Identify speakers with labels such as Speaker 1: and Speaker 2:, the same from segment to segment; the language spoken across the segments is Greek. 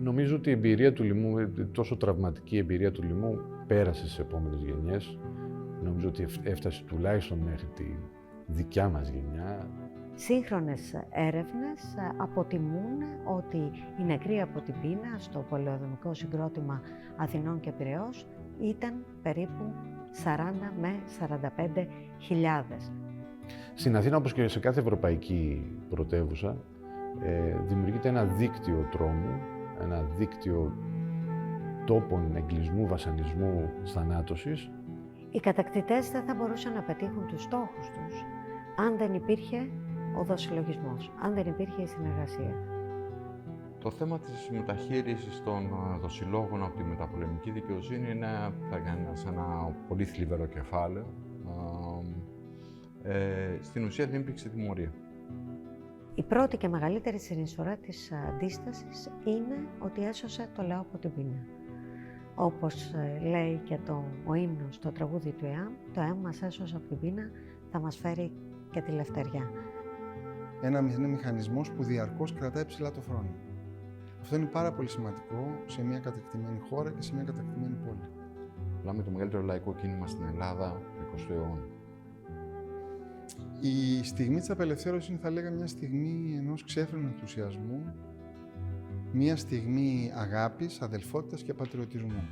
Speaker 1: Νομίζω ότι η εμπειρία του λοιμού, τόσο τραυματική εμπειρία του λοιμού, πέρασε στις επόμενες γενιές. Νομίζω ότι έφτασε τουλάχιστον μέχρι τη δικιά μας γενιά.
Speaker 2: Σύγχρονες έρευνες αποτιμούν ότι οι νεκροί από την πείνα στο πολεοδομικό συγκρότημα Αθηνών και Πειραιώς ήταν περίπου 40 με 45 χιλιάδες.
Speaker 1: Στην Αθήνα, όπως και σε κάθε ευρωπαϊκή πρωτεύουσα, δημιουργείται ένα δίκτυο τρόμου, ένα δίκτυο τόπων εγκλισμού, βασανισμού, θανάτωσης.
Speaker 2: Οι κατακτητές δεν θα μπορούσαν να πετύχουν τους στόχους τους αν δεν υπήρχε ο δοσυλλογισμός, αν δεν υπήρχε η συνεργασία.
Speaker 3: Το θέμα της μεταχείρισης των δοσυλλόγων από τη μεταπολεμική δικαιοσύνη είναι σε ένα πολύ θλιβερό κεφάλαιο. Στην ουσία δεν υπήρξε τιμωρία.
Speaker 2: Η πρώτη και μεγαλύτερη συνεισφορά της αντίστασης είναι ότι έσωσε το λαό από την πείνα. Όπως λέει και ο ύμνος, το τραγούδι του ΕΑΜ, το ΕΑΜ μας έσωσε από την πείνα, θα μας φέρει και τη λευτεριά.
Speaker 4: Είναι μηχανισμός που διαρκώς κρατάει ψηλά το φρόνημα. Αυτό είναι πάρα πολύ σημαντικό σε μια κατεκτημένη χώρα και σε μια κατεκτημένη πόλη.
Speaker 3: Μιλάμε το μεγαλύτερο λαϊκό κίνημα στην Ελλάδα, 20ου αιώνα.
Speaker 4: Η στιγμή της απελευθέρωσης είναι, θα λέγαμε, μια στιγμή ενός ξέφρενου ενθουσιασμού, μια στιγμή αγάπης, αδελφότητας και πατριωτισμού.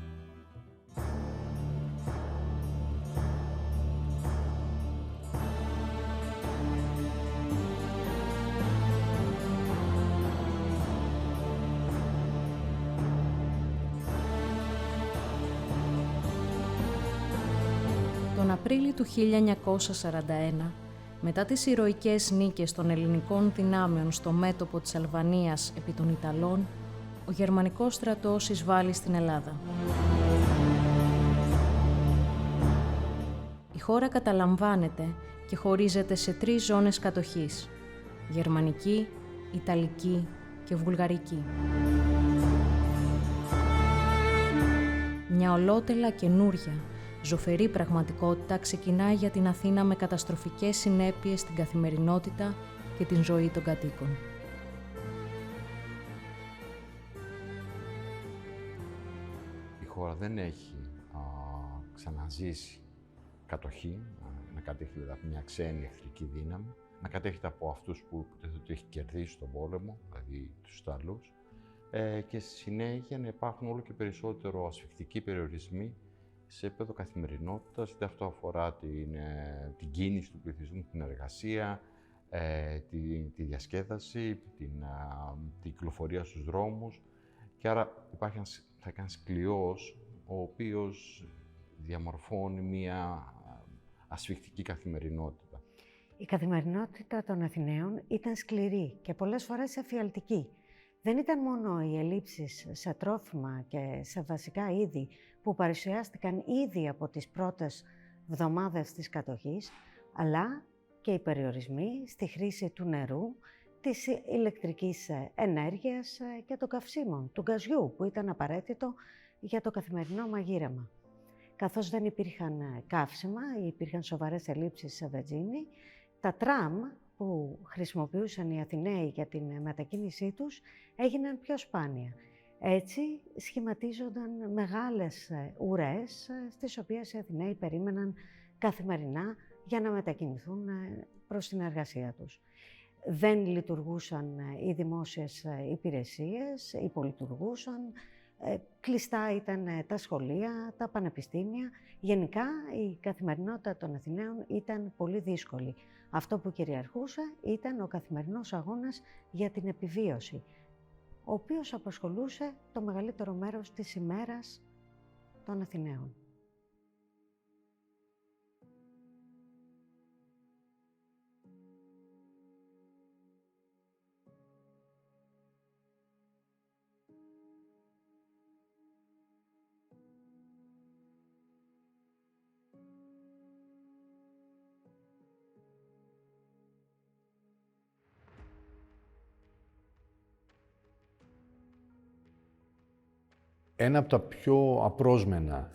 Speaker 5: Τον Απρίλιο του 1941, μετά τις ηρωικές νίκες των ελληνικών δυνάμεων στο μέτωπο της Αλβανίας επί των Ιταλών, ο γερμανικός στρατός εισβάλλει στην Ελλάδα. Η χώρα καταλαμβάνεται και χωρίζεται σε 3 ζώνες κατοχής: γερμανική, ιταλική και βουλγαρική. Μια ολότελα καινούρια, ζωφερή πραγματικότητα ξεκινάει για την Αθήνα με καταστροφικές συνέπειες στην καθημερινότητα και την ζωή των κατοίκων.
Speaker 3: Η χώρα δεν έχει ξαναζήσει κατοχή, να κατέχεται από μια ξένη εχθρική δύναμη, να κατέχεται από αυτούς που υποτίθεται ότι έχει κερδίσει τον πόλεμο, δηλαδή τους Ιταλούς, και στη συνέχεια να υπάρχουν όλο και περισσότερο ασφικτικοί περιορισμοί σε επίπεδο καθημερινότητας, είτε αυτό αφορά την κίνηση του πληθυσμού, την εργασία, τη διασκέδαση, την κυκλοφορία στους δρόμους. Και άρα θα κάνει κλειός, ο οποίος διαμορφώνει μια ασφικτική καθημερινότητα.
Speaker 2: Η καθημερινότητα των Αθηναίων ήταν σκληρή και πολλές φορές εφιαλτική. Δεν ήταν μόνο οι ελλείψεις σε τρόφιμα και σε βασικά είδη που παρουσιάστηκαν ήδη από τις πρώτες εβδομάδες της κατοχής, αλλά και οι περιορισμοί στη χρήση του νερού, της ηλεκτρικής ενέργειας και των καυσίμων, του γκαζιού που ήταν απαραίτητο για το καθημερινό μαγείρεμα. Καθώς δεν υπήρχαν καύσιμα ή υπήρχαν σοβαρές ελλείψεις σε βενζίνη, τα τραμ που χρησιμοποιούσαν οι Αθηναίοι για την μετακίνησή τους έγιναν πιο σπάνια. Έτσι σχηματίζονταν μεγάλες ουρές στις οποίες οι Αθηναίοι περίμεναν καθημερινά για να μετακινηθούν προς την εργασία τους. Δεν λειτουργούσαν οι δημόσιες υπηρεσίες, υπολειτουργούσαν, κλειστά ήταν τα σχολεία, τα πανεπιστήμια. Γενικά η καθημερινότητα των Αθηναίων ήταν πολύ δύσκολη. Αυτό που κυριαρχούσε ήταν ο καθημερινός αγώνας για την επιβίωση, ο οποίος απασχολούσε το μεγαλύτερο μέρος της ημέρας των Αθηναίων.
Speaker 1: Ένα από τα πιο απρόσμενα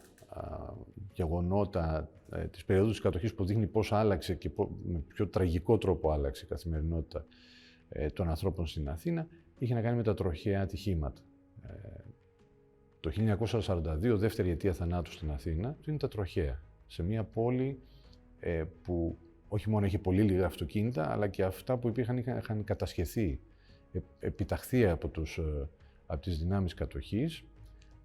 Speaker 1: γεγονότα της περίοδου της κατοχής που δείχνει πώς άλλαξε και με πιο τραγικό τρόπο άλλαξε η καθημερινότητα των ανθρώπων στην Αθήνα είχε να κάνει με τα τροχαία ατυχήματα. Το 1942, δεύτερη αιτία θανάτου στην Αθήνα, είναι τα τροχαία. Σε μια πόλη που όχι μόνο είχε πολύ λίγα αυτοκίνητα, αλλά και αυτά που υπήρχαν είχαν κατασχεθεί, επιταχθεί από τις δυνάμεις κατοχής,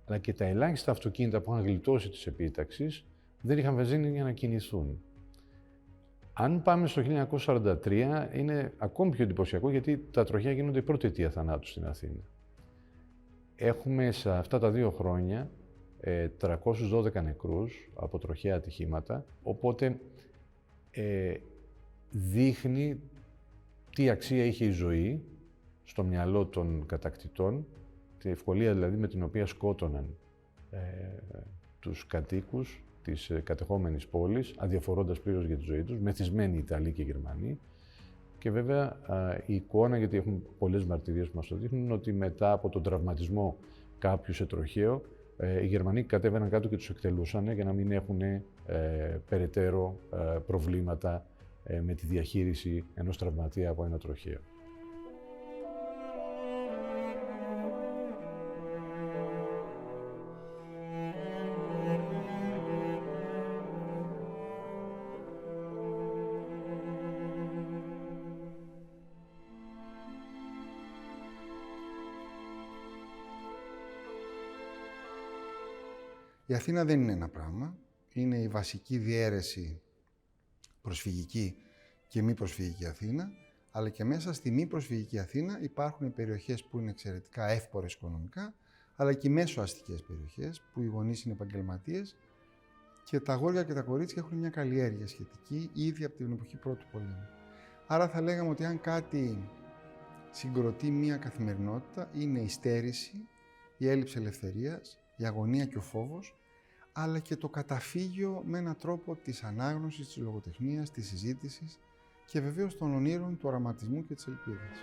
Speaker 1: αλλά και τα ελάχιστα αυτοκίνητα που είχαν γλιτώσει της επίταξης δεν είχαν βενζίνη για να κινηθούν. Αν πάμε στο 1943, είναι ακόμη πιο εντυπωσιακό, γιατί τα τροχαία γίνονται η πρώτη αιτία θανάτου στην Αθήνα. Έχουμε σε αυτά τα 2 χρόνια 312 νεκρούς από τροχαία ατυχήματα, οπότε δείχνει τι αξία είχε η ζωή στο μυαλό των κατακτητών, την ευκολία δηλαδή με την οποία σκότωναν τους κατοίκους της κατεχόμενης πόλης, αδιαφορώντας πλήρως για τη ζωή τους, μεθυσμένοι Ιταλοί και Γερμανοί. Και βέβαια η εικόνα, γιατί έχουμε πολλές μαρτυρίες που μας το δείχνουν, ότι μετά από τον τραυματισμό κάποιου σε τροχαίο, οι Γερμανοί κατέβαιναν κάτω και τους εκτελούσαν για να μην έχουν περαιτέρω προβλήματα με τη διαχείριση ενός τραυματία από ένα τροχαίο.
Speaker 4: Η Αθήνα δεν είναι ένα πράγμα. Είναι η βασική διαίρεση προσφυγική και μη προσφυγική Αθήνα, αλλά και μέσα στη μη προσφυγική Αθήνα υπάρχουν περιοχές που είναι εξαιρετικά εύπορες οικονομικά, αλλά και μέσο-αστικές περιοχές που οι γονείς είναι επαγγελματίες και τα αγόρια και τα κορίτσια έχουν μια καλλιέργεια σχετική ήδη από την εποχή Πρώτου Πολέμου. Άρα θα λέγαμε ότι αν κάτι συγκροτεί μια καθημερινότητα, είναι η στέρηση, η έλλειψη ελευθερίας, η αγωνία και ο φόβος, αλλά και το καταφύγιο με έναν τρόπο της ανάγνωσης, της λογοτεχνίας, της συζήτησης και βεβαίως των ονείρων, του οραματισμού και της ελπίδας.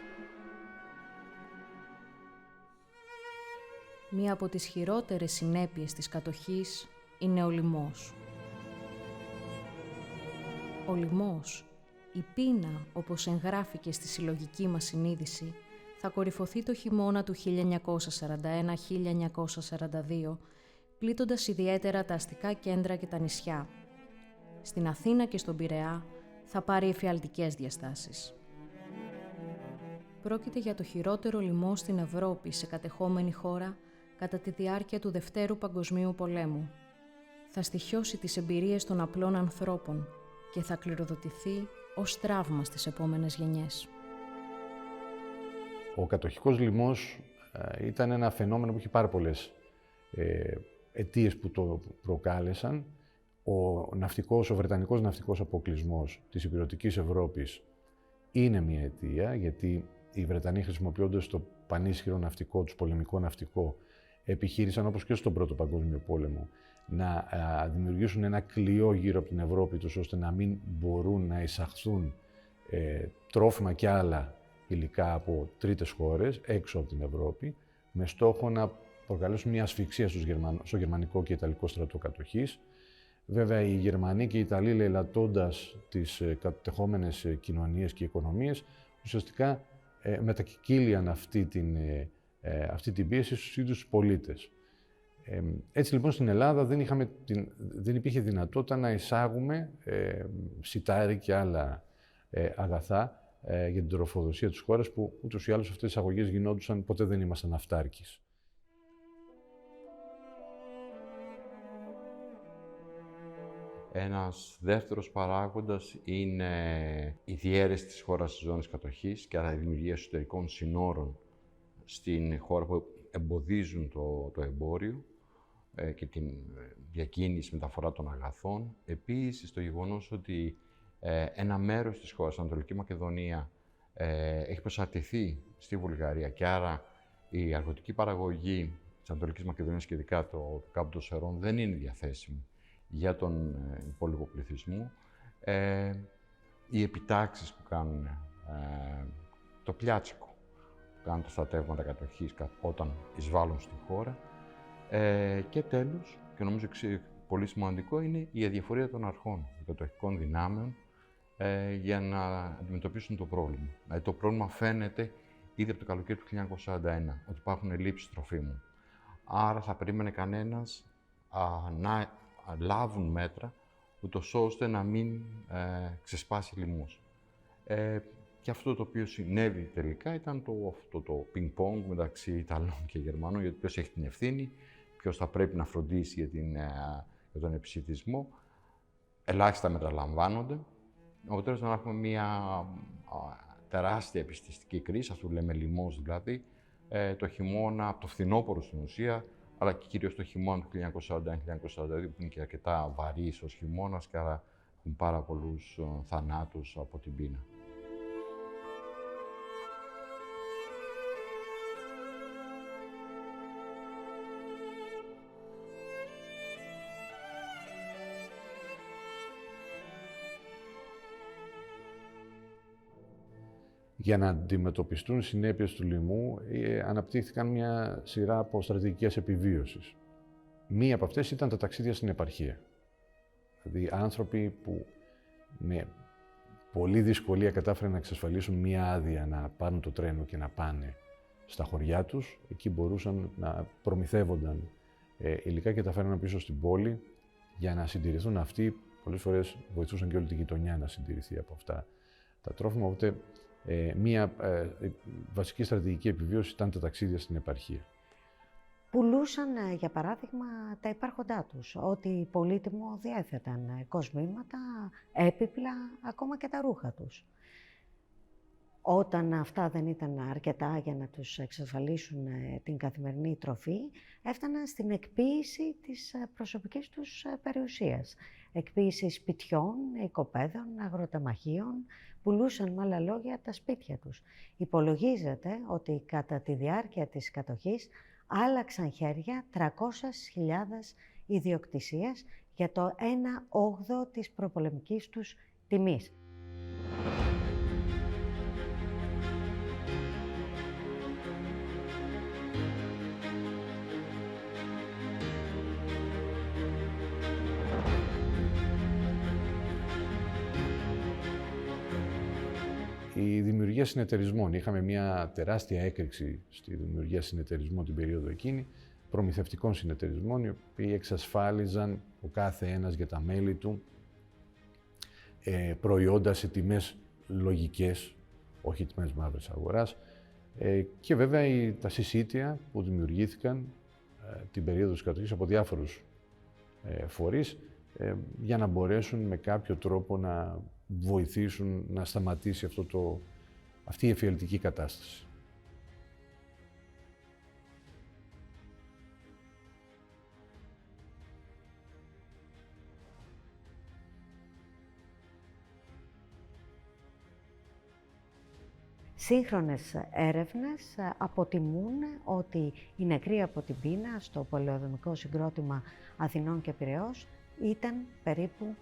Speaker 5: Μία από τις χειρότερες συνέπειες της κατοχής είναι ο λοιμός. Ο λοιμός, η πείνα, όπως εγγράφηκε στη συλλογική μας συνείδηση, θα κορυφωθεί το χειμώνα του 1941-1942, πλήττοντας ιδιαίτερα τα αστικά κέντρα και τα νησιά. Στην Αθήνα και στον Πειραιά θα πάρει εφιαλτικές διαστάσεις. Πρόκειται για το χειρότερο λοιμό στην Ευρώπη σε κατεχόμενη χώρα κατά τη διάρκεια του Δευτέρου Παγκοσμίου Πολέμου. Θα στοιχιώσει τις εμπειρίες των απλών ανθρώπων και θα κληροδοτηθεί ως τραύμα στις επόμενες γενιές.
Speaker 1: Ο κατοχικός λοιμός ήταν ένα φαινόμενο που είχε πάρα πολλές αιτίες που το προκάλεσαν. Ο βρετανικός ναυτικός αποκλεισμός της υπηρετικής Ευρώπης είναι μια αιτία, γιατί οι Βρετανοί, χρησιμοποιώντας το πανίσχυρο ναυτικό τους, πολεμικό ναυτικό, επιχείρησαν, όπως και στον Πρώτο Παγκόσμιο Πόλεμο, να δημιουργήσουν ένα κλειό γύρω από την Ευρώπη τους, ώστε να μην μπορούν να εισαχθούν τρόφιμα και άλλα υλικά από τρίτες χώρες έξω από την Ευρώπη, με στόχο να προκαλέσουν μια ασφυξία στο γερμανικό και ιταλικό στρατό κατοχής. Βέβαια, οι Γερμανοί και οι Ιταλοί, λαιλατώντας τις κατεχόμενες κοινωνίες και οικονομίες, ουσιαστικά μετακύλιαν αυτή την πίεση στους ίδιους τους πολίτες. Έτσι λοιπόν στην Ελλάδα δεν υπήρχε δυνατότητα να εισάγουμε σιτάρι και άλλα αγαθά για την τροφοδοσία της χώρας, που ούτως ή άλλως αυτές τις αγωγές γινόντουσαν, ποτέ δεν ήμασταν αυτάρκης.
Speaker 3: Ένας δεύτερος παράγοντας είναι η διαίρεση της χώρας στις ζώνες κατοχής και άρα η δημιουργία εσωτερικών συνόρων στην χώρα που εμποδίζουν το εμπόριο και την διακίνηση, μεταφορά των αγαθών. Επίσης, το γεγονός ότι ένα μέρος της χώρας, η Ανατολική Μακεδονία, έχει προσαρτηθεί στη Βουλγαρία και άρα η αγροτική παραγωγή της Ανατολικής Μακεδονίας και ειδικά το Κάμπο των Σερών δεν είναι διαθέσιμη για τον υπόλοιπο πληθυσμό. Οι επιτάξεις που κάνουν, το πλιάτσικο που κάνουν τα στρατεύματα κατοχής όταν εισβάλλουν στη χώρα. Και τέλος, και νομίζω πολύ σημαντικό, είναι η αδιαφορία των αρχών, των κατοχικών δυνάμεων, για να αντιμετωπίσουν το πρόβλημα. Δηλαδή, το πρόβλημα φαίνεται ήδη από το καλοκαίρι του 1941, ότι υπάρχουν ελλείψεις τροφίμων. Άρα θα περίμενε κανένας να λάβουν μέτρα, ούτως ώστε να μην ξεσπάσει λοιμός. Και αυτό το οποίο συνέβη τελικά ήταν αυτό το πινκ-πονγκ μεταξύ Ιταλών και Γερμανών, γιατί ποιος έχει την ευθύνη, ποιος θα πρέπει να φροντίσει για τον επισιτισμό. Ελάχιστα μέτρα λαμβάνονται. Οπότε να έχουμε μια τεράστια επιστηστική κρίση, αυτό που λέμε λοιμός δηλαδή, το χειμώνα, από το φθινόπωρο στην ουσία, αλλά και κυρίως το χειμώνα του 1941-1942, που είναι και αρκετά βαρύς ως χειμώνας και άρα έχουν πάρα πολλούς θανάτους από την πείνα.
Speaker 1: Για να αντιμετωπιστούν οι συνέπειες του λοιμού, αναπτύχθηκαν μια σειρά από στρατηγικές επιβίωσης. Μία από αυτές ήταν τα ταξίδια στην επαρχία. Δηλαδή, άνθρωποι που με πολλή δυσκολία κατάφεραν να εξασφαλίσουν μία άδεια να πάρουν το τρένο και να πάνε στα χωριά τους, εκεί μπορούσαν να προμηθεύονταν υλικά και τα φέρναν πίσω στην πόλη για να συντηρηθούν αυτοί. Πολλές φορές βοηθούσαν και όλη τη γειτονιά να συντηρηθεί από αυτά τα τρόφιμα. Οπότε, μία βασική στρατηγική επιβίωση ήταν τα ταξίδια στην επαρχία.
Speaker 2: Πουλούσαν, για παράδειγμα, τα υπάρχοντά τους, ό,τι πολύτιμο διέθεταν, κοσμήματα, έπιπλα, ακόμα και τα ρούχα τους. Όταν αυτά δεν ήταν αρκετά για να τους εξασφαλίσουν την καθημερινή τροφή, έφταναν στην εκποίηση της προσωπικής τους περιουσίας. Εκποίηση σπιτιών, οικοπαίδων, αγροτεμαχίων, πουλούσαν με άλλα λόγια τα σπίτια τους. Υπολογίζεται ότι κατά τη διάρκεια της κατοχής άλλαξαν χέρια 300.000 ιδιοκτησίες για το 1/8 της προπολεμικής τους τιμής.
Speaker 1: Η δημιουργία συνεταιρισμών. Είχαμε μια τεράστια έκρηξη στη δημιουργία συνεταιρισμών την περίοδο εκείνη, προμηθευτικών συνεταιρισμών, οι οποίοι εξασφάλιζαν ο κάθε ένας για τα μέλη του προϊόντα σε τιμές λογικές, όχι τιμές μαύρης αγοράς. Και βέβαια τα συσίτια που δημιουργήθηκαν την περίοδο της κατοχής από διάφορους φορείς για να μπορέσουν με κάποιο τρόπο να βοηθήσουν να σταματήσει αυτή η εφιαλτική κατάσταση.
Speaker 2: Σύγχρονες έρευνες αποτιμούν ότι οι νεκροί από την πείνα στο πολεοδομικό συγκρότημα Αθηνών και Πειραιώς ήταν περίπου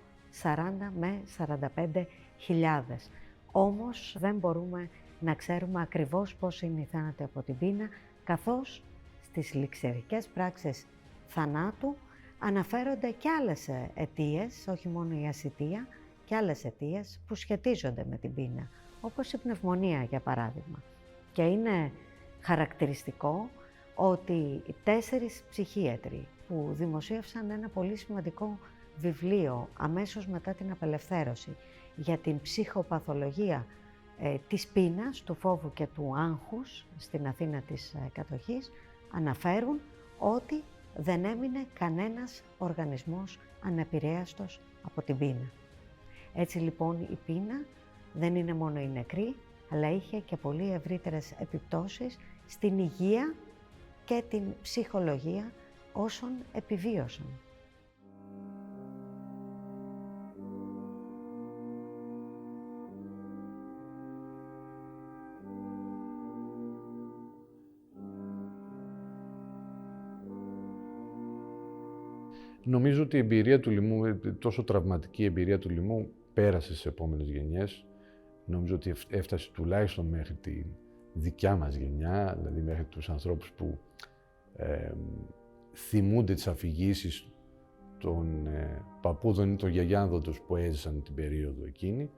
Speaker 2: 40 με 45 χιλιάδες. Όμως δεν μπορούμε να ξέρουμε ακριβώς πώς είναι οι θάνατοι από την πείνα, καθώς στις ληξιαρικές πράξεις θανάτου αναφέρονται και άλλες αιτίες, όχι μόνο η ασιτεία, και άλλες αιτίες που σχετίζονται με την πείνα, όπως η πνευμονία για παράδειγμα. Και είναι χαρακτηριστικό ότι 4 ψυχίατροι που δημοσίευσαν ένα πολύ σημαντικό βιβλίο αμέσως μετά την απελευθέρωση για την ψυχοπαθολογία της πείνας, του φόβου και του άγχους στην Αθήνα της κατοχής, αναφέρουν ότι δεν έμεινε κανένας οργανισμός ανεπηρέαστος από την πείνα. Έτσι λοιπόν η πείνα δεν είναι μόνο η νεκρή, αλλά είχε και πολύ ευρύτερες επιπτώσεις στην υγεία και την ψυχολογία όσων επιβίωσαν.
Speaker 1: Νομίζω ότι η εμπειρία του λοιμού, τόσο τραυματική εμπειρία του λοιμού, πέρασε στις επόμενες γενιές. Νομίζω ότι έφτασε τουλάχιστον μέχρι τη δικιά μας γενιά, δηλαδή μέχρι τους ανθρώπους που θυμούνται τις αφηγήσεις των παππούδων ή των γιαγιάδων τους που έζησαν την περίοδο εκείνη.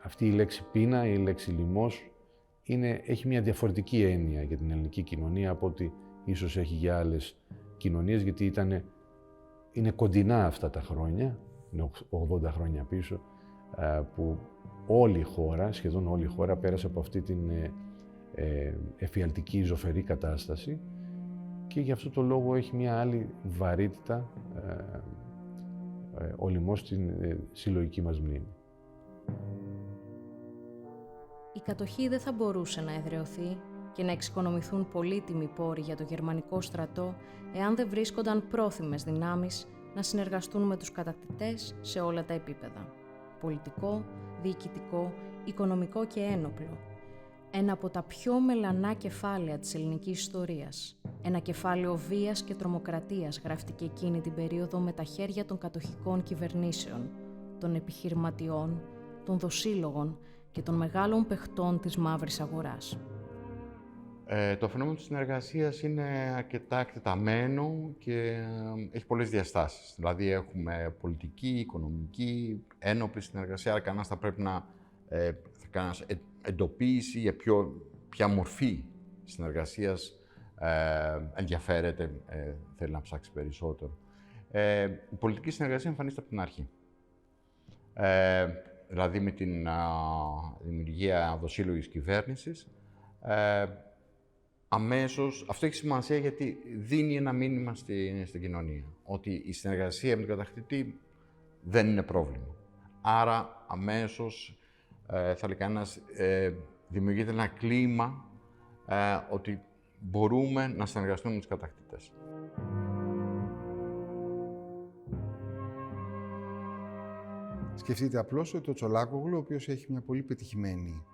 Speaker 1: Αυτή η λέξη πείνα, η λέξη λοιμός, έχει μια διαφορετική έννοια για την ελληνική κοινωνία από ότι ίσως έχει για άλλες κοινωνίες, γιατί είναι κοντινά αυτά τα χρόνια, είναι 80 χρόνια πίσω, που όλη η χώρα, σχεδόν όλη η χώρα, πέρασε από αυτή την εφιαλτική ζωφερή κατάσταση και γι' αυτό το λόγο έχει μια άλλη βαρύτητα ο λοιμός στην συλλογική μας μνήμη.
Speaker 5: Η κατοχή δεν θα μπορούσε να εδραιωθεί και να εξοικονομηθούν πολύτιμοι πόροι για το γερμανικό στρατό εάν δεν βρίσκονταν πρόθυμες δυνάμεις να συνεργαστούν με τους κατακτητές σε όλα τα επίπεδα. Πολιτικό, διοικητικό, οικονομικό και ένοπλο. Ένα από τα πιο μελανά κεφάλαια της ελληνικής ιστορίας. Ένα κεφάλαιο βίας και τρομοκρατίας γράφτηκε εκείνη την περίοδο με τα χέρια των κατοχικών κυβερνήσεων, των επιχειρηματιών, των δοσύλλογων και των μεγάλων παιχτών της μαύρης αγοράς.
Speaker 3: Το φαινόμενο της συνεργασίας είναι αρκετά εκτεταμένο και έχει πολλές διαστάσεις. Δηλαδή έχουμε πολιτική, οικονομική, ένοπλη συνεργασία, άρα κανένας θα πρέπει να εντοπίσει για ποια μορφή συνεργασίας ενδιαφέρεται, θέλει να ψάξει περισσότερο. Η πολιτική συνεργασία εμφανίζεται από την αρχή. Δηλαδή με την δημιουργία δοσύλλογης κυβέρνησης, αμέσως, αυτό έχει σημασία γιατί δίνει ένα μήνυμα στην κοινωνία, ότι η συνεργασία με τον κατακτητή δεν είναι πρόβλημα. Άρα, αμέσως, θα λέει κανένας, δημιουργείται ένα κλίμα ότι μπορούμε να συνεργαστούμε με τους κατακτητές.
Speaker 4: Σκεφτείτε απλώς ότι ο Τσολάκογλου, ο οποίος έχει μια πολύ πετυχημένη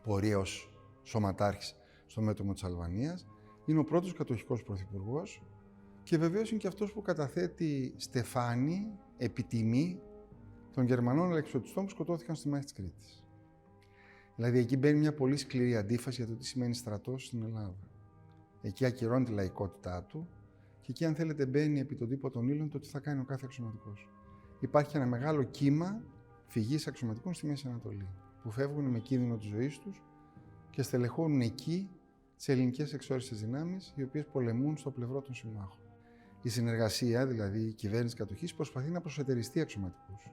Speaker 4: πορεία ως σωματάρχης στο μέτωπο της Αλβανίας, είναι ο πρώτος κατοχικός πρωθυπουργός και βεβαίως είναι και αυτός που καταθέτει στεφάνι, επιτιμή των Γερμανών αλεξιωτιστών που σκοτώθηκαν στη μάχη της Κρήτης. Δηλαδή εκεί μπαίνει μια πολύ σκληρή αντίφαση για το τι σημαίνει στρατός στην Ελλάδα. Εκεί ακυρώνει τη λαϊκότητά του και εκεί, αν θέλετε, μπαίνει επί τον τύπο των ύλων το τι θα κάνει ο κάθε αξιωματικός. Υπάρχει ένα μεγάλο κύμα φυγής αξιωματικών στη Μέση Ανατολή, που φεύγουν με κίνδυνο της ζωής τους και στελεχώνουν εκεί τις ελληνικές εξώριστες δυνάμεις, οι οποίες πολεμούν στο πλευρό των συμμάχων. Η συνεργασία, δηλαδή η κυβέρνηση κατοχής, προσπαθεί να προσετεριστεί αξιωματικούς.